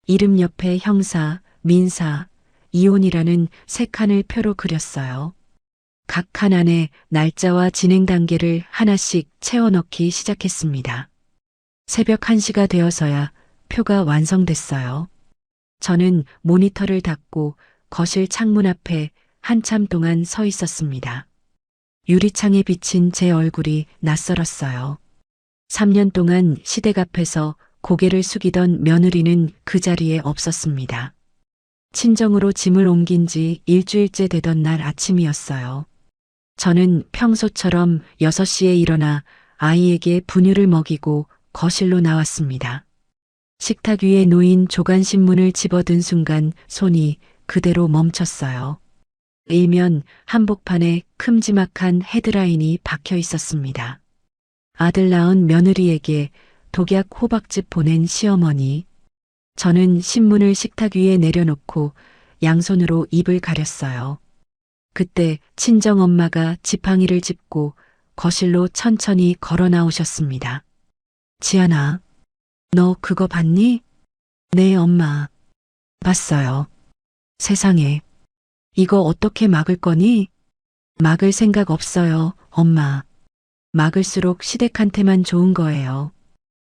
[SPEAKER 1] 이름 옆에 형사, 민사, 이혼이라는 3칸을 표로 그렸어요. 각 칸 안에 날짜와 진행 단계를 하나씩 채워 넣기 시작했습니다. 새벽 1시가 되어서야 표가 완성됐어요. 저는 모니터를 닫고 거실 창문 앞에 한참 동안 서 있었습니다. 유리창에 비친 제 얼굴이 낯설었어요. 3년 동안 시댁 앞에서 고개를 숙이던 며느리는 그 자리에 없었습니다. 친정으로 짐을 옮긴 지 일주일째 되던 날 아침이었어요. 저는 평소처럼 6시에 일어나 아이에게 분유를 먹이고 거실로 나왔습니다. 식탁 위에 놓인 조간신문을 집어든 순간 손이 그대로 멈췄어요. 일면 한복판에 큼지막한 헤드라인이 박혀 있었습니다. 아들 낳은 며느리에게 독약 호박즙 보낸 시어머니. 저는 신문을 식탁 위에 내려놓고 양손으로 입을 가렸어요. 그때 친정엄마가 지팡이를 짚고 거실로 천천히 걸어 나오셨습니다. 지안아, 너 그거 봤니? 네, 엄마. 봤어요. 세상에. 이거 어떻게 막을 거니? 막을 생각 없어요, 엄마. 막을수록 시댁한테만 좋은 거예요.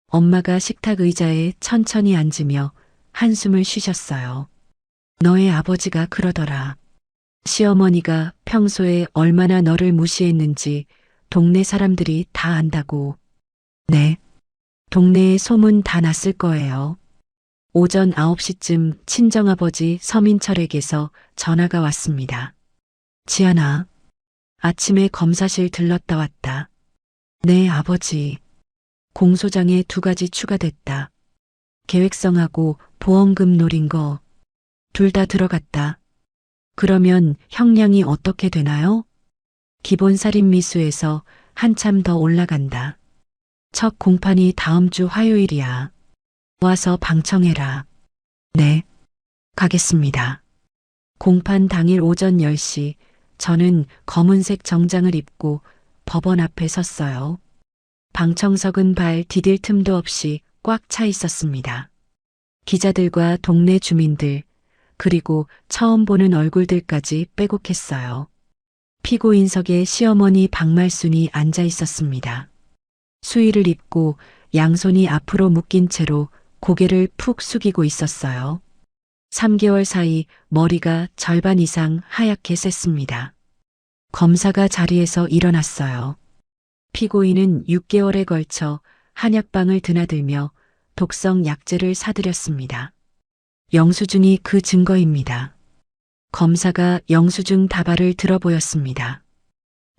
[SPEAKER 1] 엄마가 식탁 의자에 천천히 앉으며 한숨을 쉬셨어요. 너의 아버지가 그러더라. 시어머니가 평소에 얼마나 너를 무시했는지 동네 사람들이 다 안다고. 네. 동네에 소문 다 났을 거예요. 오전 9시쯤 친정아버지 서민철에게서 전화가 왔습니다. 지안아, 아침에 검사실 들렀다 왔다. 네, 아버지. 공소장에 2가지 추가됐다. 계획성하고 보험금 노린 거 둘 다 들어갔다. 그러면 형량이 어떻게 되나요? 기본 살인미수에서 한참 더 올라간다. 첫 공판이 다음 주 화요일이야. 와서 방청해라. 네, 가겠습니다. 공판 당일 오전 10시 저는 검은색 정장을 입고 법원 앞에 섰어요. 방청석은 발 디딜 틈도 없이 꽉 차 있었습니다. 기자들과 동네 주민들, 그리고 처음 보는 얼굴들까지 빼곡했어요. 피고인석에 시어머니 박말순이 앉아 있었습니다. 수의를 입고 양손이 앞으로 묶인 채로 고개를 푹 숙이고 있었어요. 3개월 사이 머리가 절반 이상 하얗게 셌습니다. 검사가 자리에서 일어났어요. 피고인은 6개월에 걸쳐 한약방을 드나들며 독성 약재를 사들였습니다. 영수증이 그 증거입니다. 검사가 영수증 다발을 들어보였습니다.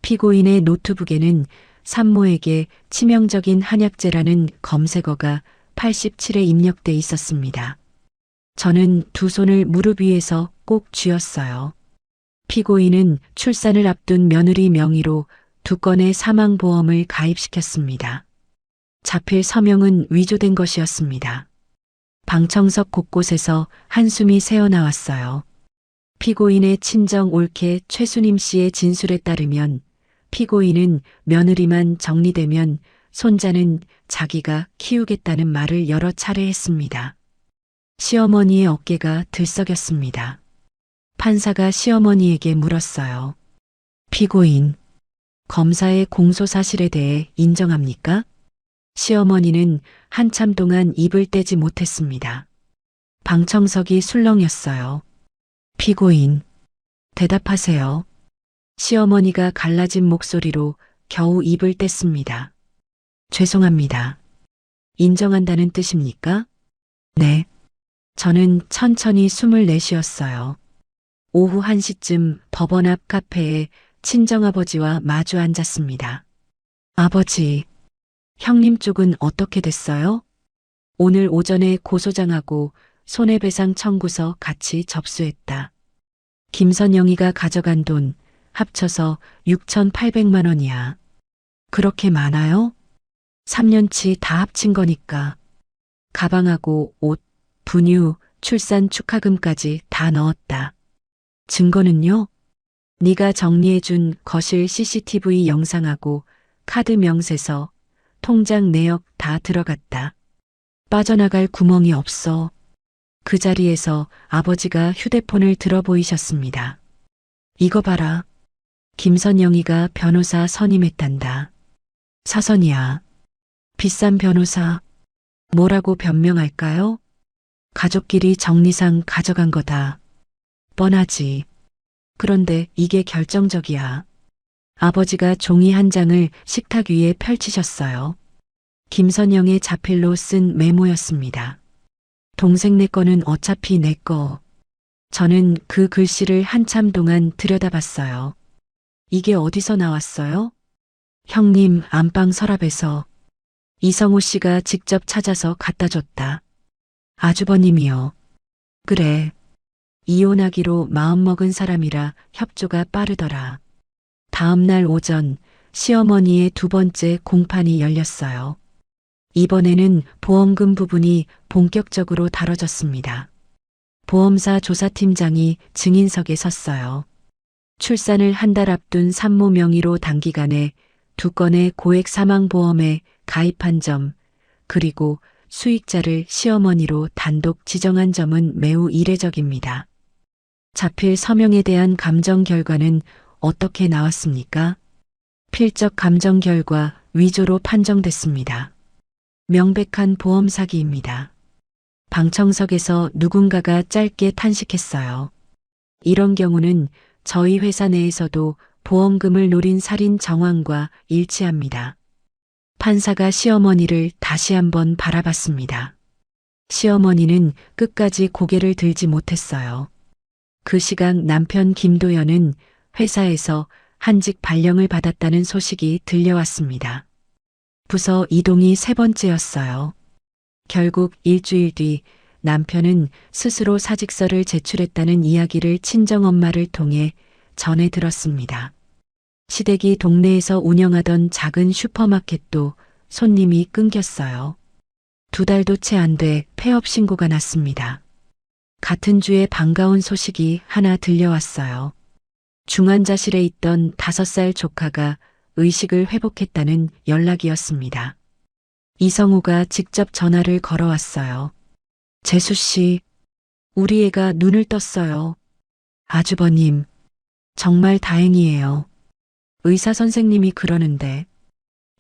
[SPEAKER 1] 피고인의 노트북에는 산모에게 치명적인 한약재라는 검색어가 87에 입력돼 있었습니다. 저는 2 손을 무릎 위에서 꼭 쥐었어요. 피고인은 출산을 앞둔 며느리 명의로 2건의 사망보험을 가입시켰습니다. 자필 서명은 위조된 것이었습니다. 방청석 곳곳에서 한숨이 새어나왔어요. 피고인의 친정 올케 최순임 씨의 진술에 따르면 피고인은 며느리만 정리되면 손자는 자기가 키우겠다는 말을 여러 차례 했습니다. 시어머니의 어깨가 들썩였습니다. 판사가 시어머니에게 물었어요. 피고인, 검사의 공소 사실에 대해 인정합니까? 시어머니는 한참 동안 입을 떼지 못했습니다. 방청석이 술렁였어요. 피고인, 대답하세요. 시어머니가 갈라진 목소리로 겨우 입을 뗐습니다. 죄송합니다. 인정한다는 뜻입니까? 네. 저는 천천히 숨을 내쉬었어요. 오후 1시쯤 법원 앞 카페에 친정아버지와 마주 앉았습니다. 아버지, 형님 쪽은 어떻게 됐어요? 오늘 오전에 고소장하고 손해배상 청구서 같이 접수했다. 김선영이가 가져간 돈 합쳐서 6,800만 원이야. 그렇게 많아요? 3년치 다 합친 거니까. 가방하고 옷, 분유, 출산 축하금까지 다 넣었다. 증거는요? 네가 정리해준 거실 CCTV 영상하고 카드 명세서, 통장 내역 다 들어갔다. 빠져나갈 구멍이 없어. 그 자리에서 아버지가 휴대폰을 들어 보이셨습니다. 이거 봐라. 김선영이가 변호사 선임했단다. 사선이야. 비싼 변호사. 뭐라고 변명할까요? 가족끼리 정리상 가져간 거다. 뻔하지. 그런데 이게 결정적이야. 아버지가 종이 한 장을 식탁 위에 펼치셨어요. 김선영의 자필로 쓴 메모였습니다. 동생 내 거는 어차피 내 거. 저는 그 글씨를 한참 동안 들여다봤어요. 이게 어디서 나왔어요? 형님 안방 서랍에서. 이성호 씨가 직접 찾아서 갖다 줬다. 아주버님이요. 그래. 이혼하기로 마음먹은 사람이라 협조가 빠르더라. 다음 날 오전 시어머니의 두 번째 공판이 열렸어요. 이번에는 보험금 부분이 본격적으로 다뤄졌습니다. 보험사 조사팀장이 증인석에 섰어요. 출산을 한 달 앞둔 산모 명의로 단기간에 두 건의 고액 사망보험에 가입한 점, 그리고 수익자를 시어머니로 단독 지정한 점은 매우 이례적입니다. 자필 서명에 대한 감정 결과는 어떻게 나왔습니까? 필적 감정 결과 위조로 판정됐습니다. 명백한 보험 사기입니다. 방청석에서 누군가가 짧게 탄식했어요. 이런 경우는 저희 회사 내에서도 보험금을 노린 살인 정황과 일치합니다. 판사가 시어머니를 다시 한번 바라봤습니다. 시어머니는 끝까지 고개를 들지 못했어요. 그 시각 남편 김도연은 회사에서 한직 발령을 받았다는 소식이 들려왔습니다. 부서 이동이 세 번째였어요. 결국 일주일 뒤 남편은 스스로 사직서를 제출했다는 이야기를 친정엄마를 통해 전해 들었습니다. 시댁이 동네에서 운영하던 작은 슈퍼마켓도 손님이 끊겼어요. 두 달도 채 안 돼 폐업 신고가 났습니다. 같은 주에 반가운 소식이 하나 들려왔어요. 중환자실에 있던 5살 조카가 의식을 회복했다는 연락이었습니다. 이성우가 직접 전화를 걸어왔어요. 재수 씨, 우리 애가 눈을 떴어요. 아주버님, 정말 다행이에요. 의사 선생님이 그러는데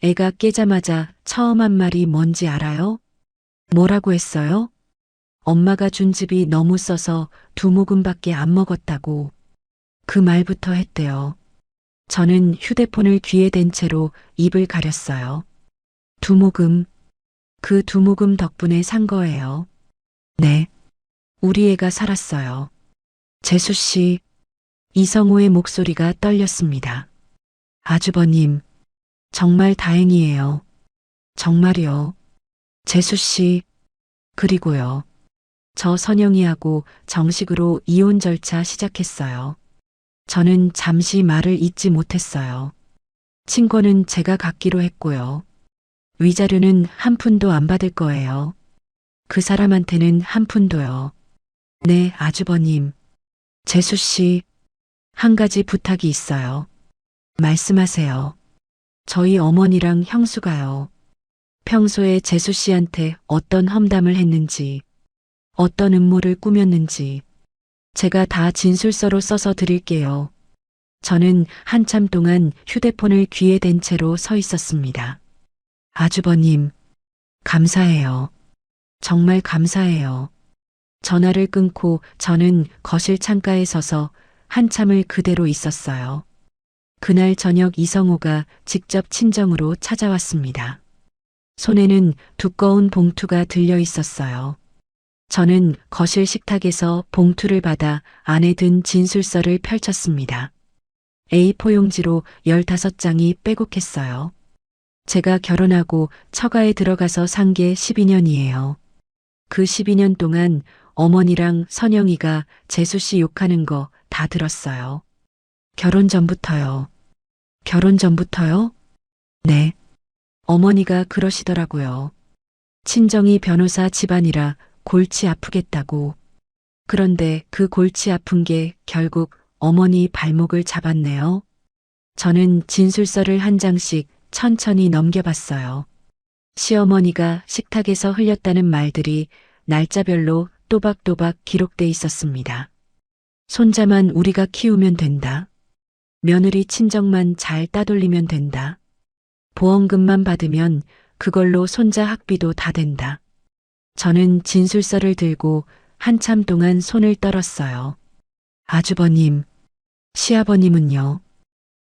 [SPEAKER 1] 애가 깨자마자 처음 한 말이 뭔지 알아요? 뭐라고 했어요? 엄마가 준 즙이 너무 써서 2모금밖에 안 먹었다고. 그 말부터 했대요. 저는 휴대폰을 귀에 댄 채로 입을 가렸어요. 2모금, 그 2모금 덕분에 산 거예요. 네, 우리 애가 살았어요. 재수 씨, 이성호의 목소리가 떨렸습니다. 아주버님, 정말 다행이에요. 정말요. 재수 씨, 그리고요. 저 선영이하고 정식으로 이혼 절차 시작했어요. 저는 잠시 말을 잇지 못했어요. 친권은 제가 갖기로 했고요. 위자료는 한 푼도 안 받을 거예요. 그 사람한테는 한 푼도요. 네, 아주버님. 재수 씨, 한 가지 부탁이 있어요. 말씀하세요. 저희 어머니랑 형수가요. 평소에 재수 씨한테 어떤 험담을 했는지, 어떤 음모를 꾸몄는지, 제가 다 진술서로 써서 드릴게요. 저는 한참 동안 휴대폰을 귀에 댄 채로 서 있었습니다. 아주버님, 감사해요. 정말 감사해요. 전화를 끊고 저는 거실 창가에 서서 한참을 그대로 있었어요. 그날 저녁 이성호가 직접 친정으로 찾아왔습니다. 손에는 두꺼운 봉투가 들려 있었어요. 저는 거실 식탁에서 봉투를 받아 안에 든 진술서를 펼쳤습니다. A4 용지로 15장이 빼곡했어요. 제가 결혼하고 처가에 들어가서 산 게 12년이에요. 그 12년 동안 어머니랑 선영이가 재수 씨 욕하는 거 다 들었어요. 결혼 전부터요. 결혼 전부터요? 네. 어머니가 그러시더라고요. 친정이 변호사 집안이라 골치 아프겠다고. 그런데 그 골치 아픈 게 결국 어머니 발목을 잡았네요. 저는 진술서를 한 장씩 천천히 넘겨봤어요. 시어머니가 식탁에서 흘렸다는 말들이 날짜별로 또박또박 기록돼 있었습니다. 손자만 우리가 키우면 된다. 며느리 친정만 잘 따돌리면 된다. 보험금만 받으면 그걸로 손자 학비도 다 된다. 저는 진술서를 들고 한참 동안 손을 떨었어요. 아주버님, 시아버님은요?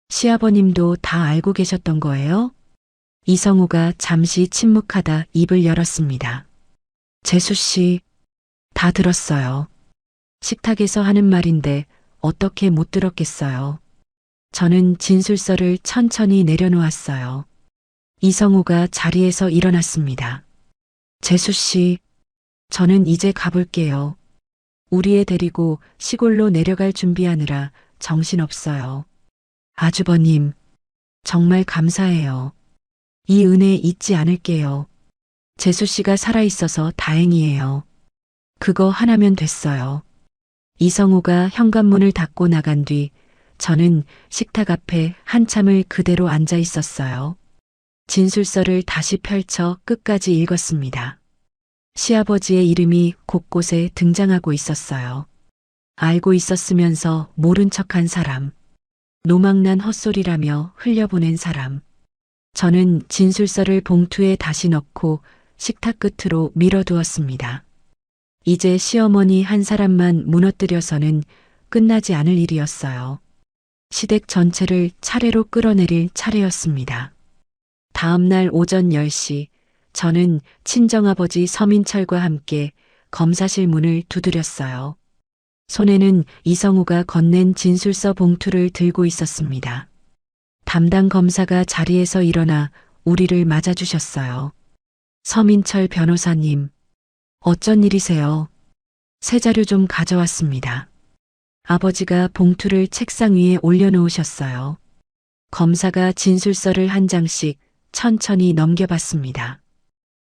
[SPEAKER 1] 시아버님도 다 알고 계셨던 거예요? 이성우가 잠시 침묵하다 입을 열었습니다. 재수 씨, 다 들었어요. 식탁에서 하는 말인데 어떻게 못 들었겠어요. 저는 진술서를 천천히 내려놓았어요. 이성우가 자리에서 일어났습니다. 재수 씨, 저는 이제 가볼게요. 우리 애 데리고 시골로 내려갈 준비하느라 정신없어요. 아주버님, 정말 감사해요. 이 은혜 잊지 않을게요. 재수 씨가 살아있어서 다행이에요. 그거 하나면 됐어요. 이성우가 현관문을 닫고 나간 뒤 저는 식탁 앞에 한참을 그대로 앉아 있었어요. 진술서를 다시 펼쳐 끝까지 읽었습니다. 시아버지의 이름이 곳곳에 등장하고 있었어요. 알고 있었으면서 모른 척한 사람. 노망난 헛소리라며 흘려보낸 사람. 저는 진술서를 봉투에 다시 넣고 식탁 끝으로 밀어두었습니다. 이제 시어머니 한 사람만 무너뜨려서는 끝나지 않을 일이었어요. 시댁 전체를 차례로 끌어내릴 차례였습니다. 다음 날 오전 10시 저는 친정아버지 서민철과 함께 검사실 문을 두드렸어요. 손에는 이성우가 건넨 진술서 봉투를 들고 있었습니다. 담당 검사가 자리에서 일어나 우리를 맞아주셨어요. 서민철 변호사님, 어쩐 일이세요? 새 자료 좀 가져왔습니다. 아버지가 봉투를 책상 위에 올려놓으셨어요. 검사가 진술서를 한 장씩 천천히 넘겨봤습니다.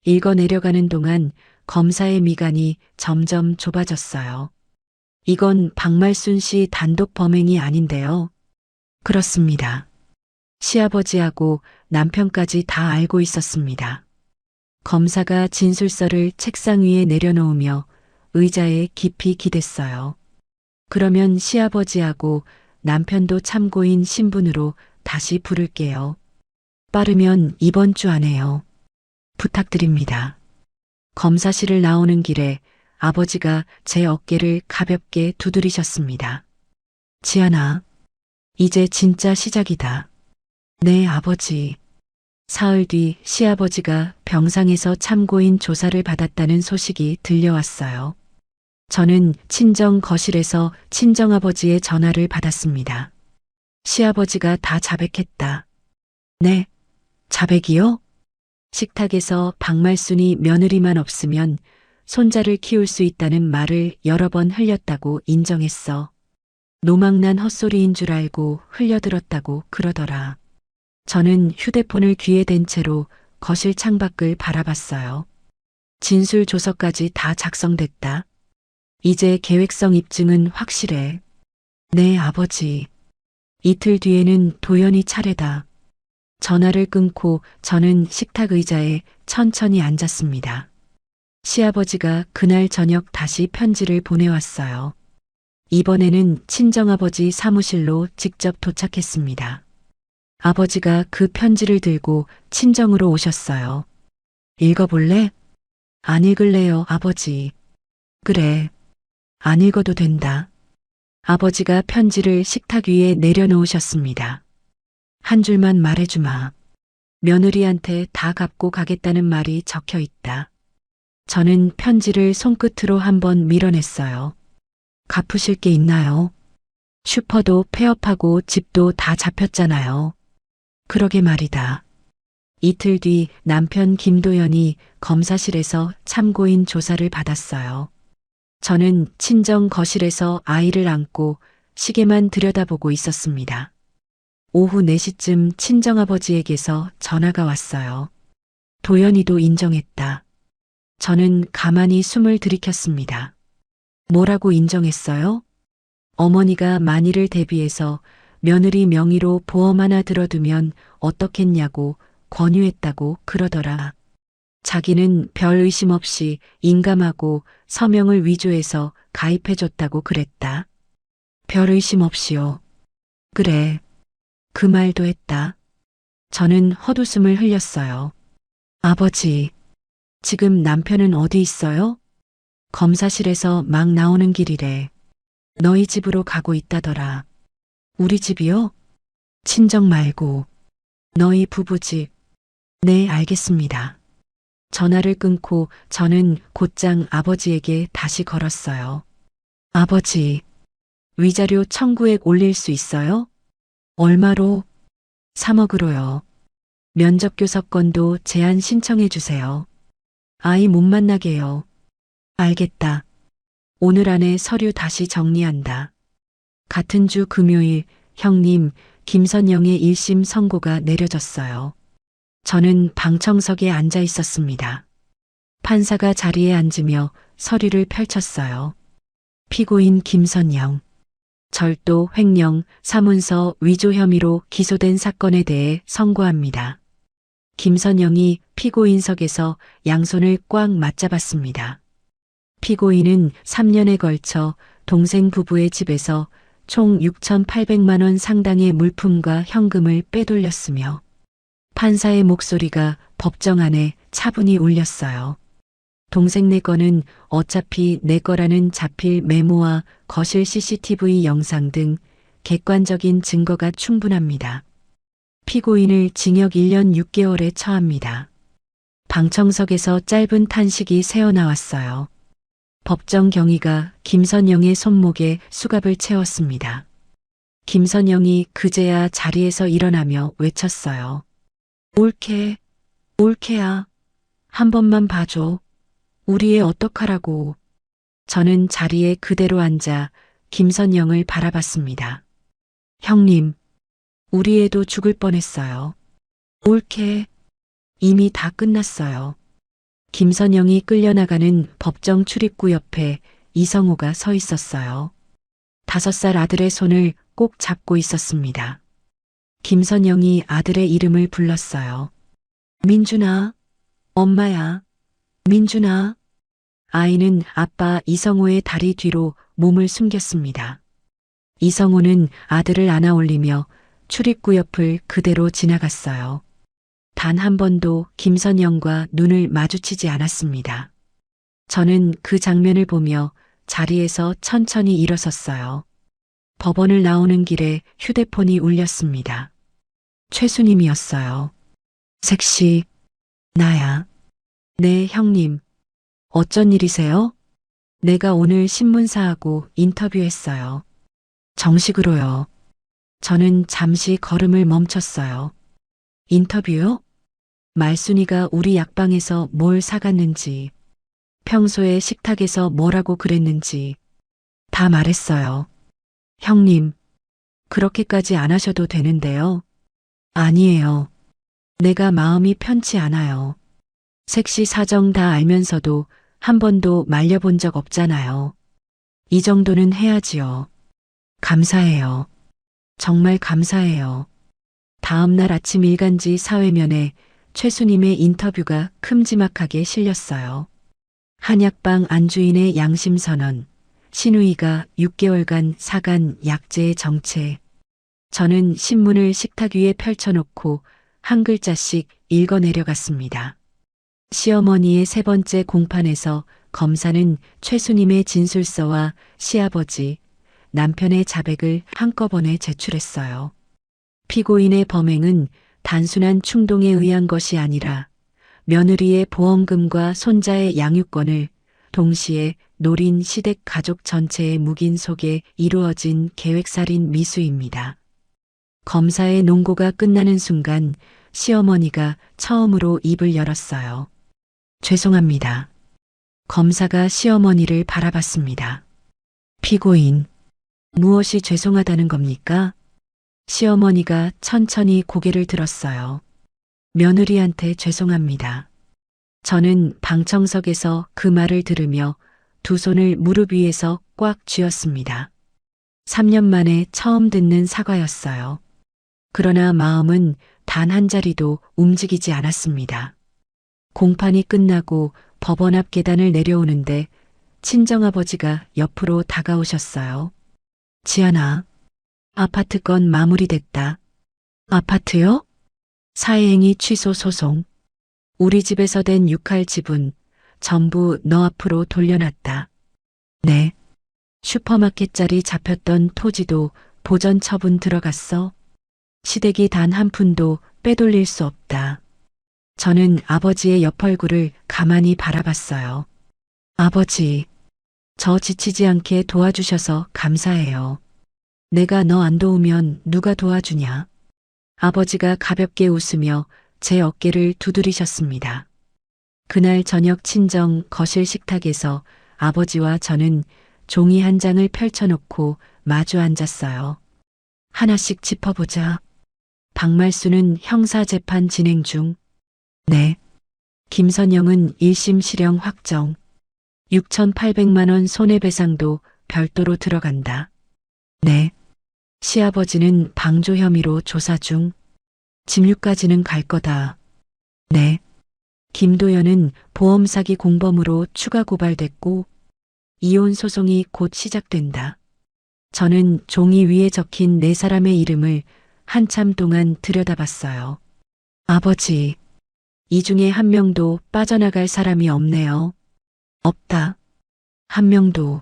[SPEAKER 1] 읽어 내려가는 동안 검사의 미간이 점점 좁아졌어요. 이건 박말순 씨 단독 범행이 아닌데요. 그렇습니다. 시아버지하고 남편까지 다 알고 있었습니다. 검사가 진술서를 책상 위에 내려놓으며 의자에 깊이 기댔어요. 그러면 시아버지하고 남편도 참고인 신분으로 다시 부를게요. 빠르면 이번 주 안에요. 부탁드립니다. 검사실을 나오는 길에 아버지가 제 어깨를 가볍게 두드리셨습니다. 지안아, 이제 진짜 시작이다. 네, 아버지. 사흘 뒤 시아버지가 병상에서 참고인 조사를 받았다는 소식이 들려왔어요. 저는 친정 거실에서 친정아버지의 전화를 받았습니다. 시아버지가 다 자백했다. 네, 자백이요? 식탁에서 박말순이 며느리만 없으면 손자를 키울 수 있다는 말을 여러 번 흘렸다고 인정했어. 노망난 헛소리인 줄 알고 흘려들었다고 그러더라. 저는 휴대폰을 귀에 댄 채로 거실 창밖을 바라봤어요. 진술 조서까지 다 작성됐다. 이제 계획성 입증은 확실해. 네, 아버지. 이틀 뒤에는 도연이 차례다. 전화를 끊고 저는 식탁 의자에 천천히 앉았습니다. 시아버지가 그날 저녁 다시 편지를 보내왔어요. 이번에는 친정아버지 사무실로 직접 도착했습니다. 아버지가 그 편지를 들고 친정으로 오셨어요. 읽어볼래? 안 읽을래요, 아버지. 그래. 안 읽어도 된다. 아버지가 편지를 식탁 위에 내려놓으셨습니다. 한 줄만 말해주마. 며느리한테 다 갚고 가겠다는 말이 적혀 있다. 저는 편지를 손끝으로 한번 밀어냈어요. 갚으실 게 있나요? 슈퍼도 폐업하고 집도 다 잡혔잖아요. 그러게 말이다. 이틀 뒤 남편 김도연이 검사실에서 참고인 조사를 받았어요. 저는 친정 거실에서 아이를 안고 시계만 들여다보고 있었습니다. 오후 4시쯤 친정아버지에게서 전화가 왔어요. 도연이도 인정했다. 저는 가만히 숨을 들이켰습니다. 뭐라고 인정했어요? 어머니가 만일을 대비해서 며느리 명의로 보험 하나 들어두면 어떻겠냐고 권유했다고 그러더라. 자기는 별 의심 없이 인감하고 서명을 위조해서 가입해줬다고 그랬다. 별 의심 없이요. 그래. 그 말도 했다. 저는 헛웃음을 흘렸어요. 아버지, 지금 남편은 어디 있어요? 검사실에서 막 나오는 길이래. 너희 집으로 가고 있다더라. 우리 집이요? 친정 말고. 너희 부부 집. 네, 알겠습니다. 전화를 끊고 저는 곧장 아버지에게 다시 걸었어요. 아버지, 위자료 청구액 올릴 수 있어요? 얼마로? 3억으로요. 면접 교섭권도 제한 신청해 주세요. 아이 못 만나게요. 알겠다. 오늘 안에 서류 다시 정리한다. 같은 주 금요일 형님 김선영의 1심 선고가 내려졌어요. 저는 방청석에 앉아 있었습니다. 판사가 자리에 앉으며 서류를 펼쳤어요. 피고인 김선영. 절도, 횡령, 사문서 위조 혐의로 기소된 사건에 대해 선고합니다. 김선영이 피고인석에서 양손을 꽉 맞잡았습니다. 피고인은 3년에 걸쳐 동생 부부의 집에서 총 6,800만 원 상당의 물품과 현금을 빼돌렸으며 판사의 목소리가 법정 안에 차분히 울렸어요. 동생 내 거는 어차피 내 거라는 자필 메모와 거실 CCTV 영상 등 객관적인 증거가 충분합니다. 피고인을 징역 1년 6개월에 처합니다. 방청석에서 짧은 탄식이 새어나왔어요. 법정 경위가 김선영의 손목에 수갑을 채웠습니다. 김선영이 그제야 자리에서 일어나며 외쳤어요. 옳게, 옳게야. 한 번만 봐줘. 우리 애 어떡하라고. 저는 자리에 그대로 앉아 김선영을 바라봤습니다. 형님, 우리 애도 죽을 뻔했어요. 옳게. 이미 다 끝났어요. 김선영이 끌려나가는 법정 출입구 옆에 이성우가 서 있었어요. 5살 아들의 손을 꼭 잡고 있었습니다. 김선영이 아들의 이름을 불렀어요. 민준아, 엄마야. 민준아. 아이는 아빠 이성우의 다리 뒤로 몸을 숨겼습니다. 이성우는 아들을 안아 올리며 출입구 옆을 그대로 지나갔어요. 단 한 번도 김선영과 눈을 마주치지 않았습니다. 저는 그 장면을 보며 자리에서 천천히 일어섰어요. 법원을 나오는 길에 휴대폰이 울렸습니다. 최수님이었어요. 색시, 나야. 네, 형님. 어쩐 일이세요? 내가 오늘 신문사하고 인터뷰했어요. 정식으로요. 저는 잠시 걸음을 멈췄어요. 인터뷰요? 말순이가 우리 약방에서 뭘 사갔는지, 평소에 식탁에서 뭐라고 그랬는지 다 말했어요. 형님, 그렇게까지 안 하셔도 되는데요. 아니에요. 내가 마음이 편치 않아요. 색시 사정 다 알면서도 한 번도 말려본 적 없잖아요. 이 정도는 해야지요. 감사해요. 정말 감사해요. 다음 날 아침 일간지 사회면에 최수님의 인터뷰가 큼지막하게 실렸어요. 한약방 안주인의 양심선언, 신우이가 6개월간 사간 약제의 정체. 저는 신문을 식탁 위에 펼쳐놓고 한 글자씩 읽어내려갔습니다. 시어머니의 3번째 공판에서 검사는 최수님의 진술서와 시아버지, 남편의 자백을 한꺼번에 제출했어요. 피고인의 범행은 단순한 충동에 의한 것이 아니라 며느리의 보험금과 손자의 양육권을 동시에 노린 시댁 가족 전체의 묵인 속에 이루어진 계획살인 미수입니다. 검사의 논고가 끝나는 순간 시어머니가 처음으로 입을 열었어요. 죄송합니다. 검사가 시어머니를 바라봤습니다. 피고인, 무엇이 죄송하다는 겁니까? 시어머니가 천천히 고개를 들었어요. 며느리한테 죄송합니다. 저는 방청석에서 그 말을 들으며 두 손을 무릎 위에서 꽉 쥐었습니다. 3년 만에 처음 듣는 사과였어요. 그러나 마음은 단 한 자리도 움직이지 않았습니다. 공판이 끝나고 법원 앞 계단을 내려오는데 친정아버지가 옆으로 다가오셨어요. 지안아, 아파트 건 마무리됐다. 아파트요? 사회행위 취소 소송. 우리 집에서 된 6할 지분 전부 너 앞으로 돌려놨다. 네. 슈퍼마켓 자리 잡혔던 토지도 보전 처분 들어갔어. 시댁이 단 한 푼도 빼돌릴 수 없다. 저는 아버지의 옆 얼굴을 가만히 바라봤어요. 아버지, 저 지치지 않게 도와주셔서 감사해요. 내가 너 안 도우면 누가 도와주냐? 아버지가 가볍게 웃으며 제 어깨를 두드리셨습니다. 그날 저녁 친정 거실 식탁에서 아버지와 저는 종이 한 장을 펼쳐놓고 마주 앉았어요. 하나씩 짚어보자. 박말수는 형사재판 진행 중. 네. 김선영은 1심 실형 확정. 6,800만 원 손해배상도 별도로 들어간다. 네. 시아버지는 방조 혐의로 조사 중. 집유까지는 갈 거다. 네. 김도연은 보험 사기 공범으로 추가 고발됐고 이혼 소송이 곧 시작된다. 저는 종이 위에 적힌 네 사람의 이름을 한참 동안 들여다봤어요. 아버지, 이 중에 한 명도 빠져나갈 사람이 없네요. 없다. 한 명도.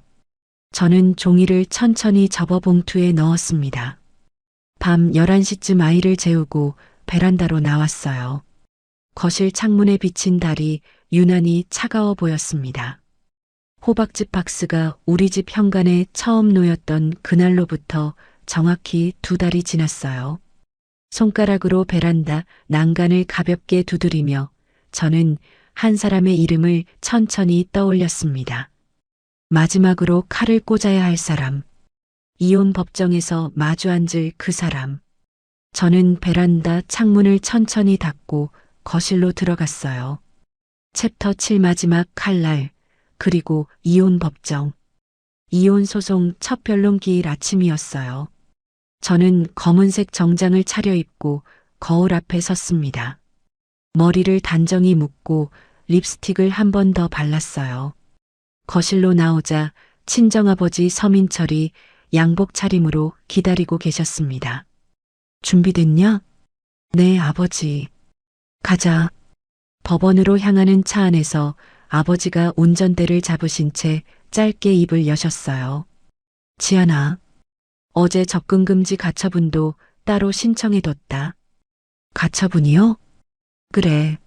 [SPEAKER 1] 저는 종이를 천천히 접어 봉투에 넣었습니다. 밤 11시쯤 아이를 재우고 베란다로 나왔어요. 거실 창문에 비친 달이 유난히 차가워 보였습니다. 호박즙 박스가 우리 집 현관에 처음 놓였던 그날로부터 정확히 2달이 지났어요. 손가락으로 베란다 난간을 가볍게 두드리며 저는 한 사람의 이름을 천천히 떠올렸습니다. 마지막으로 칼을 꽂아야 할 사람. 이혼 법정에서 마주 앉을 그 사람. 저는 베란다 창문을 천천히 닫고 거실로 들어갔어요. 챕터 7 마지막 칼날, 그리고 이혼 법정. 이혼 소송 첫 변론 기일 아침이었어요. 저는 검은색 정장을 차려입고 거울 앞에 섰습니다. 머리를 단정히 묶고 립스틱을 한 번 더 발랐어요. 거실로 나오자 친정아버지 서민철이 양복 차림으로 기다리고 계셨습니다. 준비됐냐? 네, 아버지. 가자. 법원으로 향하는 차 안에서 아버지가 운전대를 잡으신 채 짧게 입을 여셨어요. 지안아, 어제 접근금지 가처분도 따로 신청해뒀다. 가처분이요? 그래.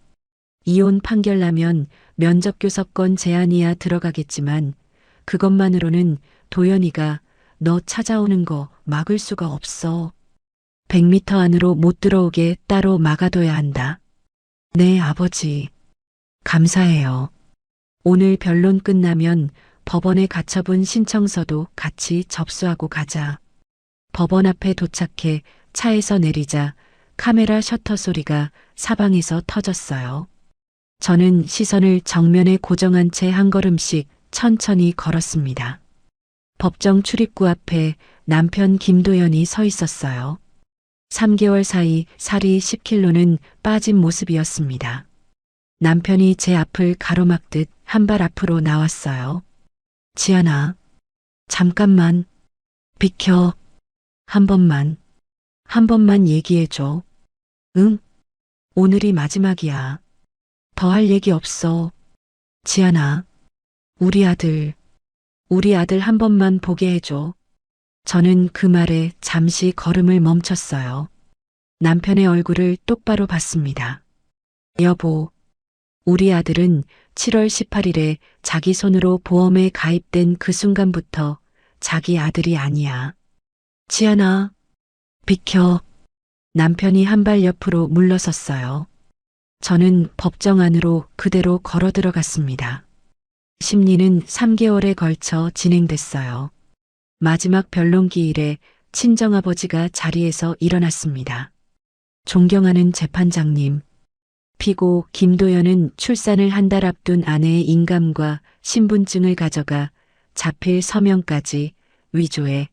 [SPEAKER 1] 이혼 판결 나면 면접교섭권 제한이야 들어가겠지만 그것만으로는 도연이가 너 찾아오는 거 막을 수가 없어. 100m 안으로 못 들어오게 따로 막아둬야 한다. 네, 아버지. 감사해요. 오늘 변론 끝나면 법원에 가처분 신청서도 같이 접수하고 가자. 법원 앞에 도착해 차에서 내리자 카메라 셔터 소리가 사방에서 터졌어요. 저는 시선을 정면에 고정한 채 한 걸음씩 천천히 걸었습니다. 법정 출입구 앞에 남편 김도연이 서 있었어요. 3개월 사이 살이 10kg는 빠진 모습이었습니다. 남편이 제 앞을 가로막듯 한 발 앞으로 나왔어요. 지안아, 잠깐만. 비켜. 한 번만 얘기해줘. 응? 오늘이 마지막이야. 더 할 얘기 없어. 지안아, 우리 아들 한 번만 보게 해줘. 저는 그 말에 잠시 걸음을 멈췄어요. 남편의 얼굴을 똑바로 봤습니다. 여보, 우리 아들은 7월 18일에 자기 손으로 보험에 가입된 그 순간부터 자기 아들이 아니야. 지안아, 비켜. 남편이 한 발 옆으로 물러섰어요. 저는 법정 안으로 그대로 걸어 들어갔습니다. 심리는 3개월에 걸쳐 진행됐어요. 마지막 변론 기일에 친정아버지가 자리에서 일어났습니다. 존경하는 재판장님, 피고 김도연은 출산을 한 달 앞둔 아내의 인감과 신분증을 가져가 자필 서명까지 위조해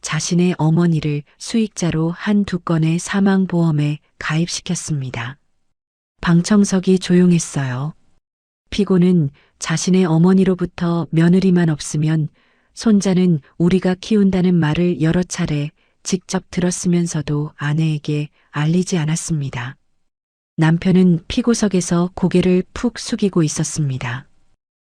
[SPEAKER 1] 자신의 어머니를 수익자로 한 2건의 사망보험에 가입시켰습니다. 방청석이 조용했어요. 피고는 자신의 어머니로부터 며느리만 없으면 손자는 우리가 키운다는 말을 여러 차례 직접 들었으면서도 아내에게 알리지 않았습니다. 남편은 피고석에서 고개를 푹 숙이고 있었습니다.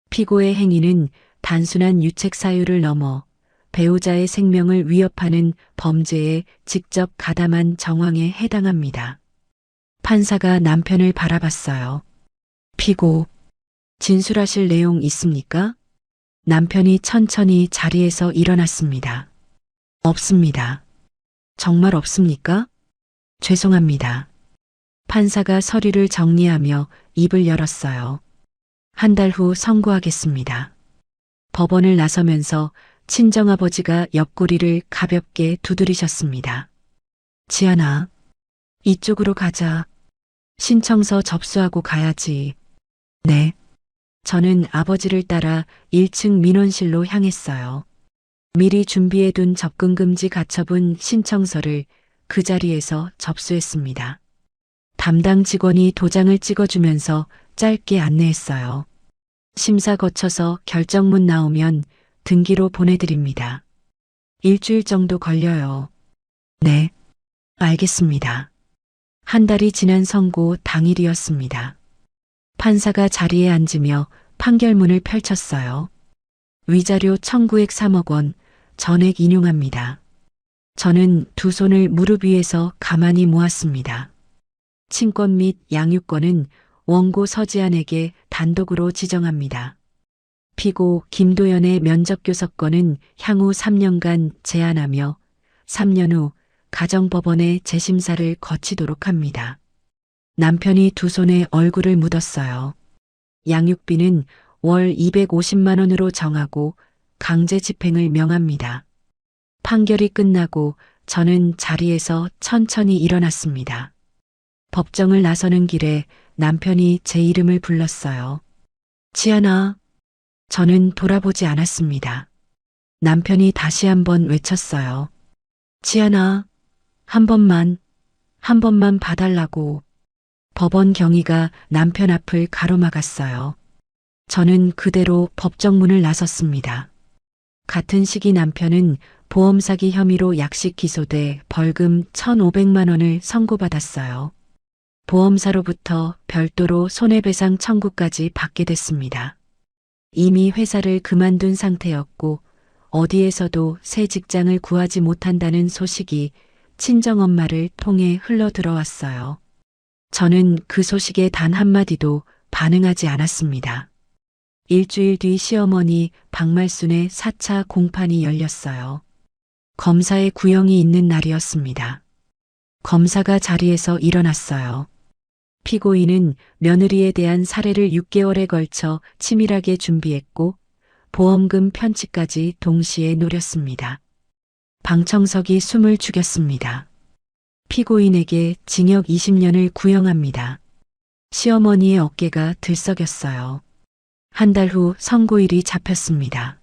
[SPEAKER 1] 피고의 행위는 단순한 유책 사유를 넘어 배우자의 생명을 위협하는 범죄에 직접 가담한 정황에 해당합니다. 판사가 남편을 바라봤어요. 피고, 진술하실 내용 있습니까? 남편이 천천히 자리에서 일어났습니다. 없습니다. 정말 없습니까? 죄송합니다. 판사가 서류를 정리하며 입을 열었어요. 한 달 후 선고하겠습니다. 법원을 나서면서 친정아버지가 옆구리를 가볍게 두드리셨습니다. 지안아, 이쪽으로 가자. 신청서 접수하고 가야지. 네. 저는 아버지를 따라 1층 민원실로 향했어요. 미리 준비해둔 접근금지 가처분 신청서를 그 자리에서 접수했습니다. 담당 직원이 도장을 찍어주면서 짧게 안내했어요. 심사 거쳐서 결정문 나오면 등기로 보내드립니다. 일주일 정도 걸려요. 네, 알겠습니다. 한 달이 지난 선고 당일이었습니다. 판사가 자리에 앉으며 판결문을 펼쳤어요. 위자료 청구액 3억 원, 전액 인용합니다. 저는 두 손을 무릎 위에서 가만히 모았습니다. 친권 및 양육권은 원고 서지안에게 단독으로 지정합니다. 피고 김도연의 면접교섭권은 향후 3년간 제한하며 3년 후 가정법원의 재심사를 거치도록 합니다. 남편이 두 손에 얼굴을 묻었어요. 양육비는 월 250만 원으로 정하고 강제 집행을 명합니다. 판결이 끝나고 저는 자리에서 천천히 일어났습니다. 법정을 나서는 길에 남편이 제 이름을 불렀어요. 지안아. 저는 돌아보지 않았습니다. 남편이 다시 한번 외쳤어요. 지안아, 한 번만 봐달라고. 법원 경위가 남편 앞을 가로막았어요. 저는 그대로 법정문을 나섰습니다. 같은 시기 남편은 보험 사기 혐의로 약식 기소돼 벌금 1,500만 원을 선고받았어요. 보험사로부터 별도로 손해배상 청구까지 받게 됐습니다. 이미 회사를 그만둔 상태였고 어디에서도 새 직장을 구하지 못한다는 소식이 친정엄마를 통해 흘러 들어왔어요. 저는 그 소식에 단 한마디도 반응하지 않았습니다. 일주일 뒤 시어머니 박말순의 4차 공판이 열렸어요. 검사의 구형이 있는 날이었습니다. 검사가 자리에서 일어났어요. 피고인은 며느리에 대한 사례를 6개월에 걸쳐 치밀하게 준비했고 보험금 편취까지 동시에 노렸습니다. 방청석이 숨을 죽였습니다. 피고인에게 징역 20년을 구형합니다. 시어머니의 어깨가 들썩였어요. 한 달 후 선고일이 잡혔습니다.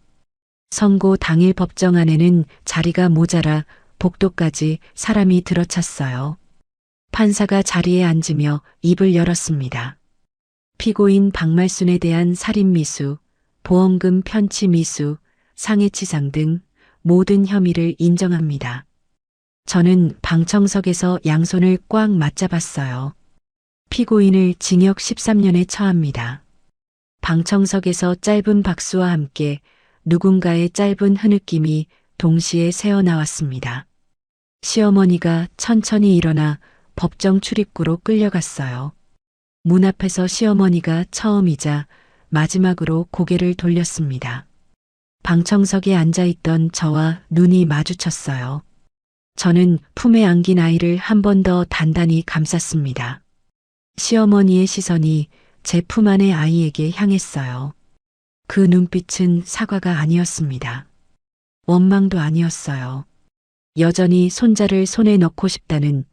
[SPEAKER 1] 선고 당일 법정 안에는 자리가 모자라 복도까지 사람이 들어찼어요. 판사가 자리에 앉으며 입을 열었습니다. 피고인 박말순에 대한 살인미수, 보험금 편취 미수, 상해치상 등 모든 혐의를 인정합니다. 저는 방청석에서 양손을 꽉 맞잡았어요. 피고인을 징역 13년에 처합니다. 방청석에서 짧은 박수와 함께 누군가의 짧은 흐느낌이 동시에 새어나왔습니다. 시어머니가 천천히 일어나 법정 출입구로 끌려갔어요. 문 앞에서 시어머니가 처음이자 마지막으로 고개를 돌렸습니다. 방청석에 앉아있던 저와 눈이 마주쳤어요. 저는 품에 안긴 아이를 한 번 더 단단히 감쌌습니다. 시어머니의 시선이 제 품 안의 아이에게 향했어요. 그 눈빛은 사과가 아니었습니다. 원망도 아니었어요. 여전히 손자를 손에 넣고 싶다는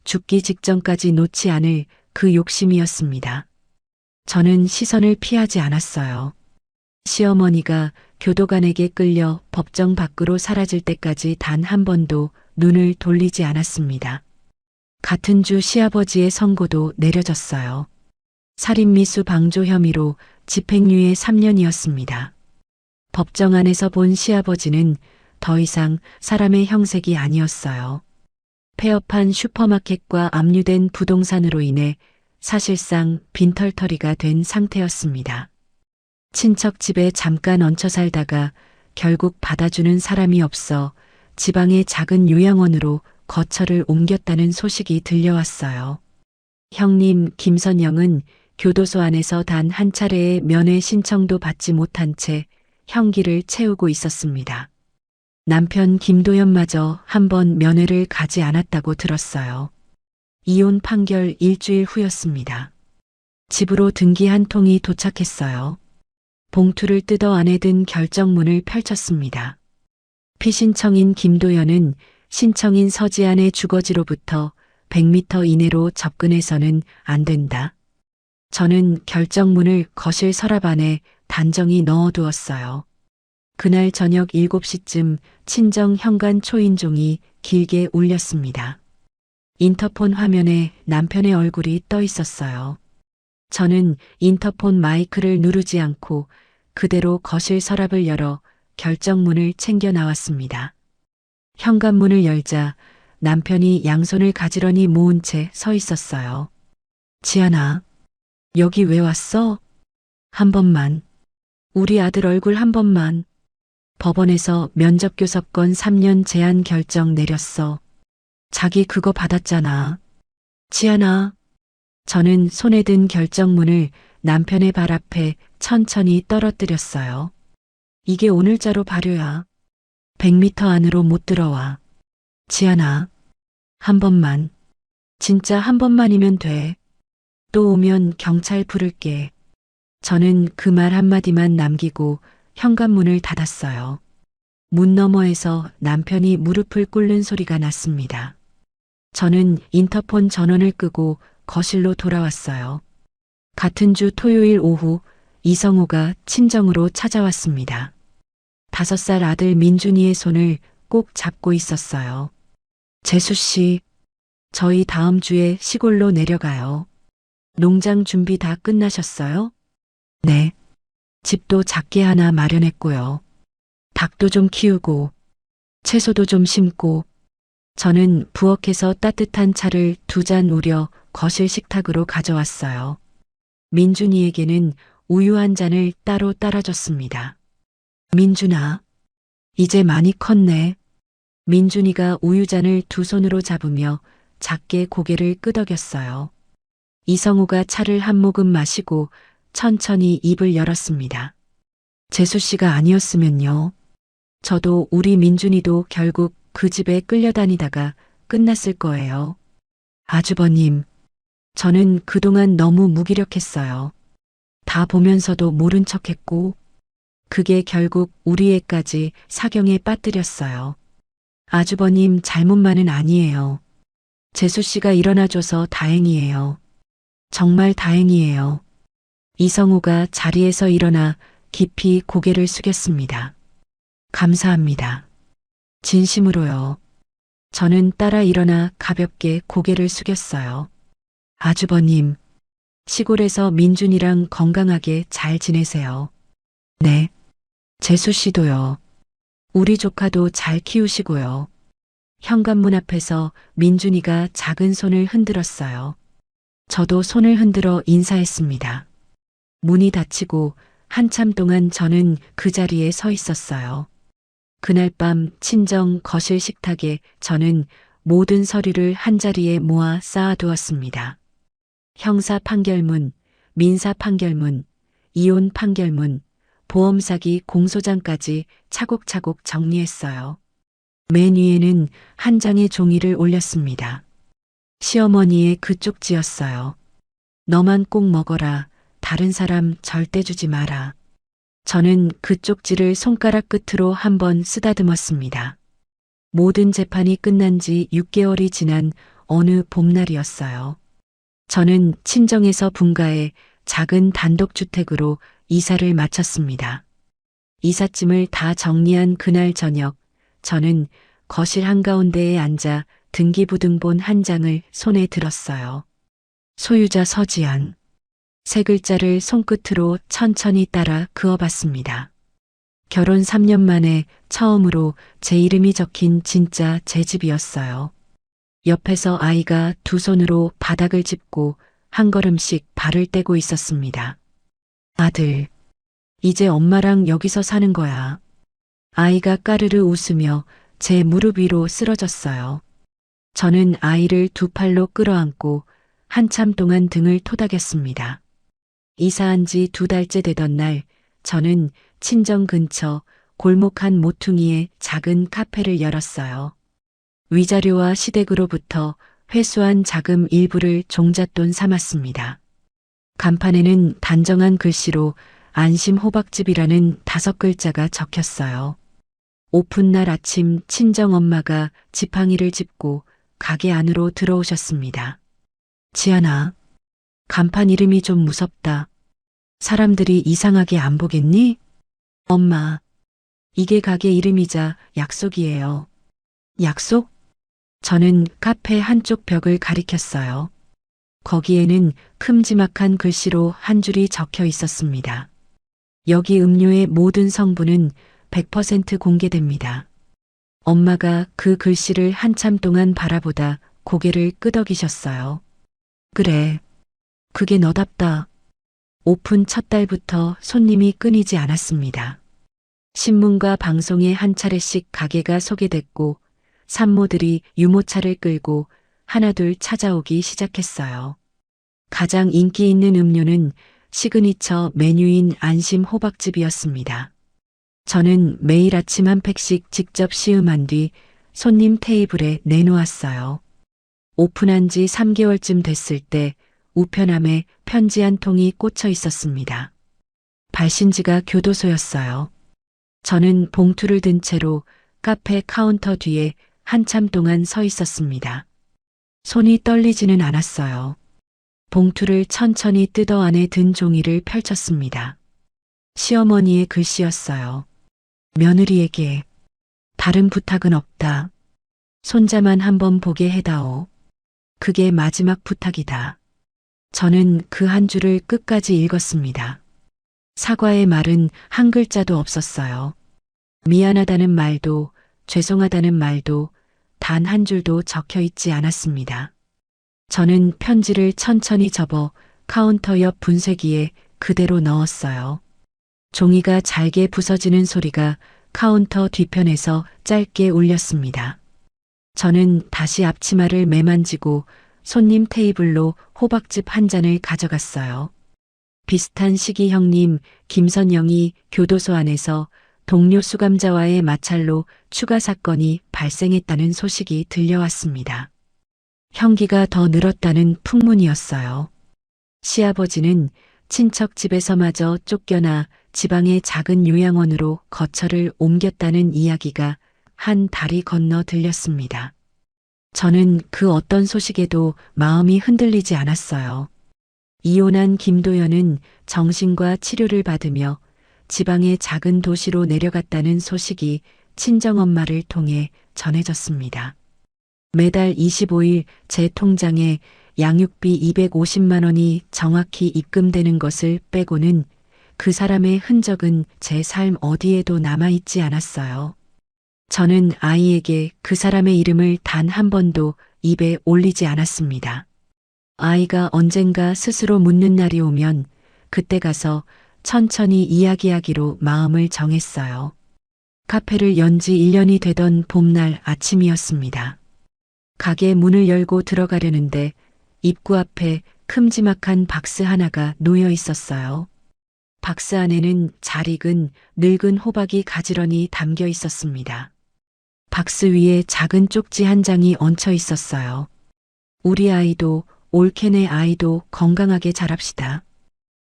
[SPEAKER 1] 죽기 직전까지 놓지 않을 그 욕심이었습니다. 저는 시선을 피하지 않았어요. 시어머니가 교도관에게 끌려 법정 밖으로 사라질 때까지 단 한 번도 눈을 돌리지 않았습니다. 같은 주 시아버지의 선고도 내려졌어요. 살인미수 방조 혐의로 집행유예 3년이었습니다. 법정 안에서 본 시아버지는 더 이상 사람의 형색이 아니었어요. 폐업한 슈퍼마켓과 압류된 부동산으로 인해 사실상 빈털터리가 된 상태였습니다. 친척 집에 잠깐 얹혀 살다가 결국 받아주는 사람이 없어 지방의 작은 요양원으로 거처를 옮겼다는 소식이 들려왔어요. 형님 김선영은 교도소 안에서 단 한 차례의 면회 신청도 받지 못한 채 형기를 채우고 있었습니다. 남편 김도연마저 한 번 면회를 가지 않았다고 들었어요. 이혼 판결 일주일 후였습니다. 집으로 등기 한 통이 도착했어요. 봉투를 뜯어 안에 든 결정문을 펼쳤습니다. 피신청인 김도연은 신청인 서지안의 주거지로부터 100m 이내로 접근해서는 안 된다. 저는 결정문을 거실 서랍 안에 단정히 넣어두었어요. 그날 저녁 7시쯤 친정 현관 초인종이 길게 울렸습니다. 인터폰 화면에 남편의 얼굴이 떠 있었어요. 저는 인터폰 마이크를 누르지 않고 그대로 거실 서랍을 열어 결정문을 챙겨 나왔습니다. 현관문을 열자 남편이 양손을 가지런히 모은 채 서 있었어요. 지안아, 여기 왜 왔어? 한 번만. 우리 아들 얼굴 한 번만. 법원에서 면접교섭권 3년 제한 결정 내렸어. 자기 그거 받았잖아. 지안아. 저는 손에 든 결정문을 남편의 발 앞에 천천히 떨어뜨렸어요. 이게 오늘자로 발효야. 100m 안으로 못 들어와. 지안아. 한 번만. 진짜 한 번만이면 돼. 또 오면 경찰 부를게. 저는 그 말 한마디만 남기고 현관문을 닫았어요. 문 너머에서 남편이 무릎을 꿇는 소리가 났습니다. 저는 인터폰 전원을 끄고 거실로 돌아왔어요. 같은 주 토요일 오후 이성우가 친정으로 찾아왔습니다. 5살 아들 민준이의 손을 꼭 잡고 있었어요. 재수 씨, 저희 다음 주에 시골로 내려가요. 농장 준비 다 끝나셨어요? 네. 집도 작게 하나 마련했고요. 닭도 좀 키우고 채소도 좀 심고. 저는 부엌에서 따뜻한 차를 2잔 우려 거실 식탁으로 가져왔어요. 민준이에게는 우유 한 잔을 따로 따라줬습니다. 민준아, 이제 많이 컸네. 민준이가 우유잔을 2손으로 잡으며 작게 고개를 끄덕였어요. 이성우가 차를 한 모금 마시고 천천히 입을 열었습니다. 재수 씨가 아니었으면요. 저도 우리 민준이도 결국 그 집에 끌려다니다가 끝났을 거예요. 아주버님, 저는 그동안 너무 무기력했어요. 다 보면서도 모른 척했고, 그게 결국 우리 애까지 사경에 빠뜨렸어요. 아주버님 잘못만은 아니에요. 재수 씨가 일어나줘서 다행이에요. 정말 다행이에요. 이성우가 자리에서 일어나 깊이 고개를 숙였습니다. 감사합니다. 진심으로요. 저는 따라 일어나 가볍게 고개를 숙였어요. 아주버님, 시골에서 민준이랑 건강하게 잘 지내세요. 네. 재수 씨도요. 우리 조카도 잘 키우시고요. 현관문 앞에서 민준이가 작은 손을 흔들었어요. 저도 손을 흔들어 인사했습니다. 문이 닫히고 한참 동안 저는 그 자리에 서 있었어요. 그날 밤 친정 거실 식탁에 저는 모든 서류를 한자리에 모아 쌓아두었습니다. 형사 판결문, 민사 판결문, 이혼 판결문, 보험 사기 공소장까지 차곡차곡 정리했어요. 맨 위에는 한 장의 종이를 올렸습니다. 시어머니의 그 쪽지였어요. 너만 꼭 먹어라. 다른 사람 절대 주지 마라. 저는 그 쪽지를 손가락 끝으로 한번 쓰다듬었습니다. 모든 재판이 끝난 지 6개월이 지난 어느 봄날이었어요. 저는 친정에서 분가해 작은 단독주택으로 이사를 마쳤습니다. 이삿짐을 다 정리한 그날 저녁, 저는 거실 한가운데에 앉아 등기부등본 한 장을 손에 들었어요. 소유자 서지안. 3글자를 손끝으로 천천히 따라 그어봤습니다. 결혼 3년 만에 처음으로 제 이름이 적힌 진짜 제 집이었어요. 옆에서 아이가 2손으로 바닥을 짚고 한 걸음씩 발을 떼고 있었습니다. 아들, 이제 엄마랑 여기서 사는 거야. 아이가 까르르 웃으며 제 무릎 위로 쓰러졌어요. 저는 아이를 2팔로 끌어안고 한참 동안 등을 토닥였습니다. 이사한 지 2달째 되던 날, 저는 친정 근처 골목 한 모퉁이에 작은 카페를 열었어요. 위자료와 시댁으로부터 회수한 자금 일부를 종잣돈 삼았습니다. 간판에는 단정한 글씨로 안심 호박집이라는 5글자가 적혔어요. 오픈날 아침 친정엄마가 지팡이를 짚고 가게 안으로 들어오셨습니다. 지안아, 간판 이름이 좀 무섭다. 사람들이 이상하게 안 보겠니? 엄마, 이게 가게 이름이자 약속이에요. 약속? 저는 카페 한쪽 벽을 가리켰어요. 거기에는 큼지막한 글씨로 한 줄이 적혀 있었습니다. 여기 음료의 모든 성분은 100% 공개됩니다. 엄마가 그 글씨를 한참 동안 바라보다 고개를 끄덕이셨어요. 그래, 그게 너답다. 오픈 첫 달부터 손님이 끊이지 않았습니다. 신문과 방송에 한 차례씩 가게가 소개됐고 산모들이 유모차를 끌고 하나둘 찾아오기 시작했어요. 가장 인기 있는 음료는 시그니처 메뉴인 안심 호박즙이었습니다. 저는 매일 아침 한 팩씩 직접 시음한 뒤 손님 테이블에 내놓았어요. 오픈한 지 3개월쯤 됐을 때 우편함에 편지 한 통이 꽂혀 있었습니다. 발신지가 교도소였어요. 저는 봉투를 든 채로 카페 카운터 뒤에 한참 동안 서 있었습니다. 손이 떨리지는 않았어요. 봉투를 천천히 뜯어 안에 든 종이를 펼쳤습니다. 시어머니의 글씨였어요. 며느리에게 다른 부탁은 없다. 손자만 한번 보게 해다오. 그게 마지막 부탁이다. 저는 그 한 줄을 끝까지 읽었습니다. 사과의 말은 한 글자도 없었어요. 미안하다는 말도 죄송하다는 말도 단 한 줄도 적혀 있지 않았습니다. 저는 편지를 천천히 접어 카운터 옆 분쇄기에 그대로 넣었어요. 종이가 잘게 부서지는 소리가 카운터 뒤편에서 짧게 울렸습니다. 저는 다시 앞치마를 매만지고 손님 테이블로 호박즙 한 잔을 가져갔어요. 비슷한 시기 형님 김선영이 교도소 안에서 동료 수감자와의 마찰로 추가 사건이 발생했다는 소식이 들려왔습니다. 형기가 더 늘었다는 풍문이었어요. 시아버지는 친척 집에서마저 쫓겨나 지방의 작은 요양원으로 거처를 옮겼다는 이야기가 한 다리 건너 들렸습니다. 저는 그 어떤 소식에도 마음이 흔들리지 않았어요. 이혼한 김도연은 정신과 치료를 받으며 지방의 작은 도시로 내려갔다는 소식이 친정엄마를 통해 전해졌습니다. 매달 25일 제 통장에 양육비 250만 원이 정확히 입금되는 것을 빼고는 그 사람의 흔적은 제 삶 어디에도 남아있지 않았어요. 저는 아이에게 그 사람의 이름을 단 한 번도 입에 올리지 않았습니다. 아이가 언젠가 스스로 묻는 날이 오면 그때 가서 천천히 이야기하기로 마음을 정했어요. 카페를 연 지 1년이 되던 봄날 아침이었습니다. 가게 문을 열고 들어가려는데 입구 앞에 큼지막한 박스 하나가 놓여 있었어요. 박스 안에는 잘 익은 늙은 호박이 가지런히 담겨 있었습니다. 박스 위에 작은 쪽지 한 장이 얹혀 있었어요. 우리 아이도 올케네 아이도 건강하게 자랍시다.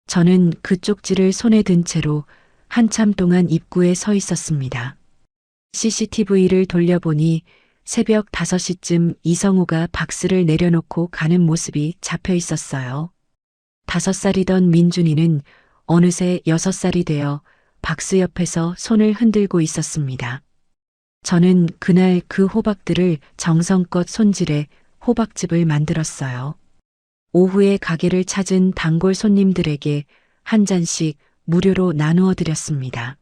[SPEAKER 1] 저는 그 쪽지를 손에 든 채로 한참 동안 입구에 서 있었습니다. CCTV를 돌려보니 새벽 5시쯤 이성우가 박스를 내려놓고 가는 모습이 잡혀 있었어요. 5살이던 민준이는 어느새 6살이 되어 박스 옆에서 손을 흔들고 있었습니다. 저는 그날 그 호박들을 정성껏 손질해 호박즙을 만들었어요. 오후에 가게를 찾은 단골 손님들에게 한 잔씩 무료로 나누어 드렸습니다.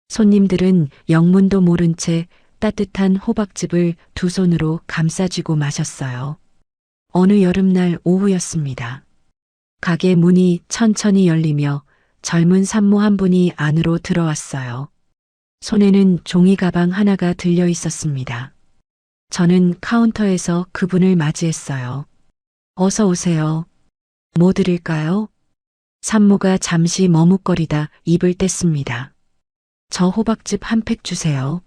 [SPEAKER 1] 손님들은 영문도 모른 채 따뜻한 호박즙을 두 손으로 감싸쥐고 마셨어요. 어느 여름날 오후였습니다. 가게 문이 천천히 열리며 젊은 산모 한 분이 안으로 들어왔어요. 손에는 종이 가방 하나가 들려 있었습니다. 저는 카운터에서 그분을 맞이했어요. 어서 오세요. 뭐 드릴까요? 산모가 잠시 머뭇거리다 입을 뗐습니다. 저 호박즙 한 팩 주세요.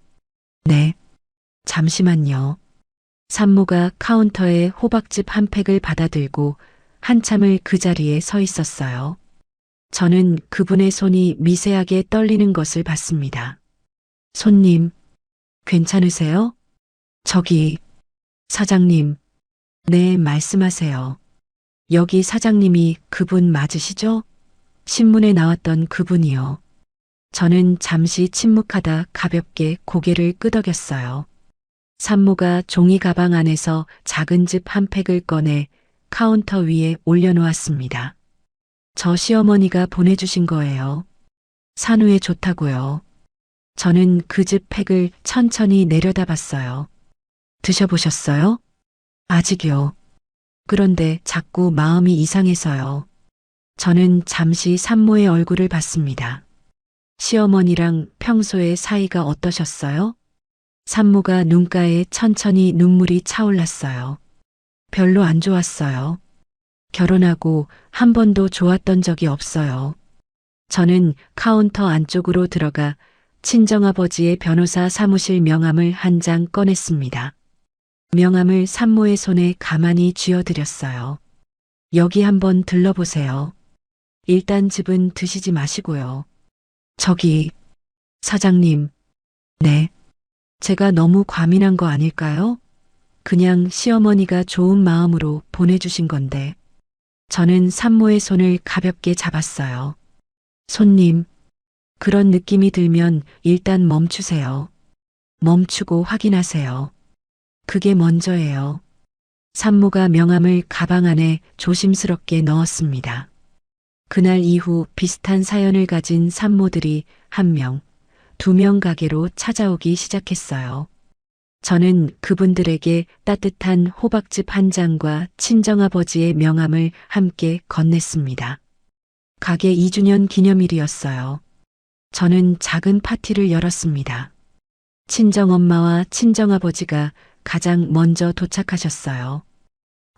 [SPEAKER 1] 네. 잠시만요. 산모가 카운터에 호박즙 한 팩을 받아들고 한참을 그 자리에 서 있었어요. 저는 그분의 손이 미세하게 떨리는 것을 봤습니다. 손님, 괜찮으세요? 저기, 사장님, 네, 말씀하세요. 여기 사장님이 그분 맞으시죠? 신문에 나왔던 그분이요. 저는 잠시 침묵하다 가볍게 고개를 끄덕였어요. 산모가 종이 가방 안에서 작은 즙 한 팩을 꺼내 카운터 위에 올려놓았습니다. 저 시어머니가 보내주신 거예요. 산후에 좋다고요. 저는 그 즙 팩을 천천히 내려다봤어요. 드셔보셨어요? 아직요. 그런데 자꾸 마음이 이상해서요. 저는 잠시 산모의 얼굴을 봤습니다. 시어머니랑 평소에 사이가 어떠셨어요? 산모가 눈가에 천천히 눈물이 차올랐어요. 별로 안 좋았어요. 결혼하고 한 번도 좋았던 적이 없어요. 저는 카운터 안쪽으로 들어가 친정아버지의 변호사 사무실 명함을 한 장 꺼냈습니다. 명함을 산모의 손에 가만히 쥐어드렸어요. 여기 한번 들러보세요. 일단 즙은 드시지 마시고요. 저기, 사장님, 네. 제가 너무 과민한 거 아닐까요? 그냥 시어머니가 좋은 마음으로 보내주신 건데. 저는 산모의 손을 가볍게 잡았어요. 손님, 그런 느낌이 들면 일단 멈추세요. 멈추고 확인하세요. 그게 먼저예요. 산모가 명함을 가방 안에 조심스럽게 넣었습니다. 그날 이후 비슷한 사연을 가진 산모들이 한 명, 두 명 가게로 찾아오기 시작했어요. 저는 그분들에게 따뜻한 호박즙 한 잔과 친정아버지의 명함을 함께 건넸습니다. 가게 2주년 기념일이었어요. 저는 작은 파티를 열었습니다. 친정엄마와 친정아버지가 가장 먼저 도착하셨어요.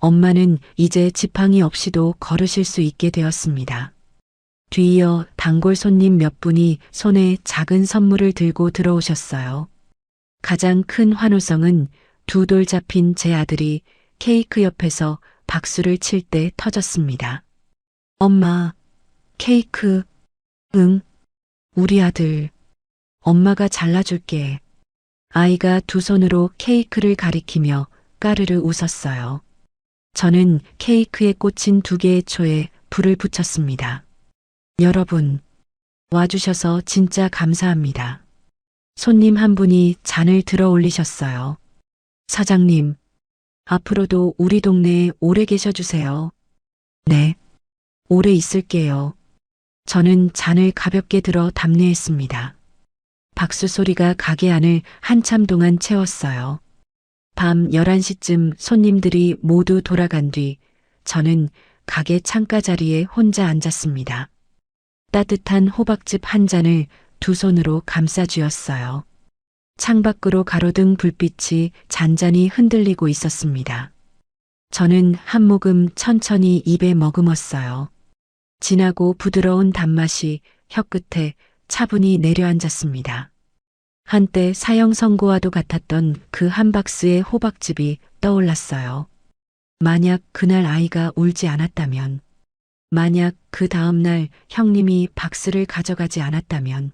[SPEAKER 1] 엄마는 이제 지팡이 없이도 걸으실 수 있게 되었습니다. 뒤이어 단골 손님 몇 분이 손에 작은 선물을 들고 들어오셨어요. 가장 큰 환호성은 두 돌 잡힌 제 아들이 케이크 옆에서 박수를 칠 때 터졌습니다. 엄마, 케이크, 응, 우리 아들. 엄마가 잘라줄게. 아이가 두 손으로 케이크를 가리키며 까르르 웃었어요. 저는 케이크에 꽂힌 두 개의 초에 불을 붙였습니다. 여러분, 와주셔서 진짜 감사합니다. 손님 한 분이 잔을 들어 올리셨어요. 사장님, 앞으로도 우리 동네에 오래 계셔 주세요. 네, 오래 있을게요. 저는 잔을 가볍게 들어 답례했습니다. 박수 소리가 가게 안을 한참 동안 채웠어요. 밤 11시쯤 손님들이 모두 돌아간 뒤 저는 가게 창가 자리에 혼자 앉았습니다. 따뜻한 호박즙 한 잔을 두 손으로 감싸 쥐었어요. 창밖으로 가로등 불빛이 잔잔히 흔들리고 있었습니다. 저는 한 모금 천천히 입에 머금었어요. 진하고 부드러운 단맛이 혀끝에 차분히 내려앉았습니다. 한때 사형 선고와도 같았던 그 한 박스의 호박즙이 떠올랐어요. 만약 그날 아이가 울지 않았다면, 만약 그 다음날 형님이 박스를 가져가지 않았다면,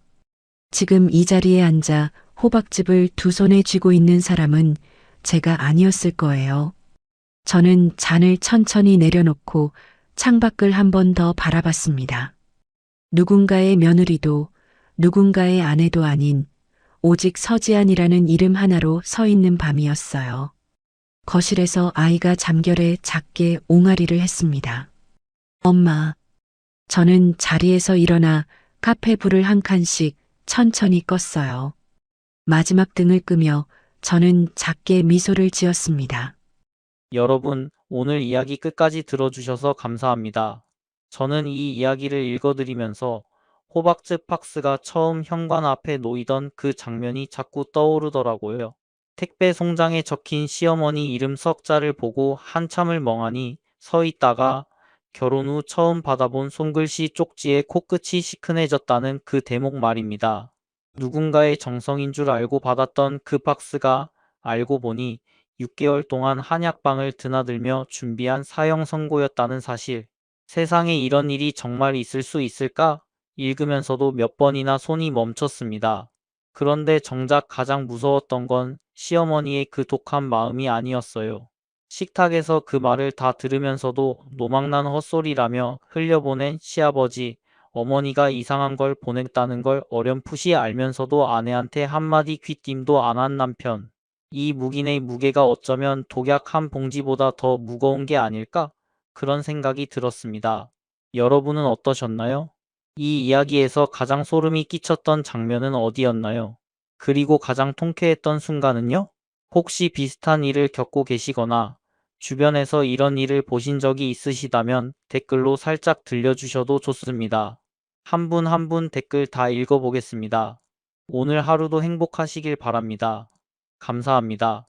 [SPEAKER 1] 지금 이 자리에 앉아 호박즙을 두 손에 쥐고 있는 사람은 제가 아니었을 거예요. 저는 잔을 천천히 내려놓고 창밖을 한 번 더 바라봤습니다. 누군가의 며느리도 누군가의 아내도 아닌 오직 서지안이라는 이름 하나로 서 있는 밤이었어요. 거실에서 아이가 잠결에 작게 옹알이를 했습니다. 엄마. 저는 자리에서 일어나 카페 불을 한 칸씩 천천히 껐어요. 마지막 등을 끄며 저는 작게 미소를 지었습니다.
[SPEAKER 2] 여러분, 오늘 이야기 끝까지 들어주셔서 감사합니다. 저는 이 이야기를 읽어드리면서 호박즙 박스가 처음 현관 앞에 놓이던 그 장면이 자꾸 떠오르더라고요. 택배 송장에 적힌 시어머니 이름 석자를 보고 한참을 멍하니 서 있다가 결혼 후 처음 받아본 손글씨 쪽지에 코끝이 시큰해졌다는 그 대목 말입니다. 누군가의 정성인 줄 알고 받았던 그 박스가 알고 보니 6개월 동안 한약방을 드나들며 준비한 사형 선고였다는 사실. 세상에 이런 일이 정말 있을 수 있을까? 읽으면서도 몇 번이나 손이 멈췄습니다. 그런데 정작 가장 무서웠던 건 시어머니의 그 독한 마음이 아니었어요. 식탁에서 그 말을 다 들으면서도 노망난 헛소리라며 흘려보낸 시아버지, 어머니가 이상한 걸 보냈다는 걸 어렴풋이 알면서도 아내한테 한마디 귀띔도 안 한 남편. 이 묵인의 무게가 어쩌면 독약 한 봉지보다 더 무거운 게 아닐까? 그런 생각이 들었습니다. 여러분은 어떠셨나요? 이 이야기에서 가장 소름이 끼쳤던 장면은 어디였나요? 그리고 가장 통쾌했던 순간은요? 혹시 비슷한 일을 겪고 계시거나 주변에서 이런 일을 보신 적이 있으시다면 댓글로 살짝 들려주셔도 좋습니다. 한 분 한 분 댓글 다 읽어보겠습니다. 오늘 하루도 행복하시길 바랍니다. 감사합니다.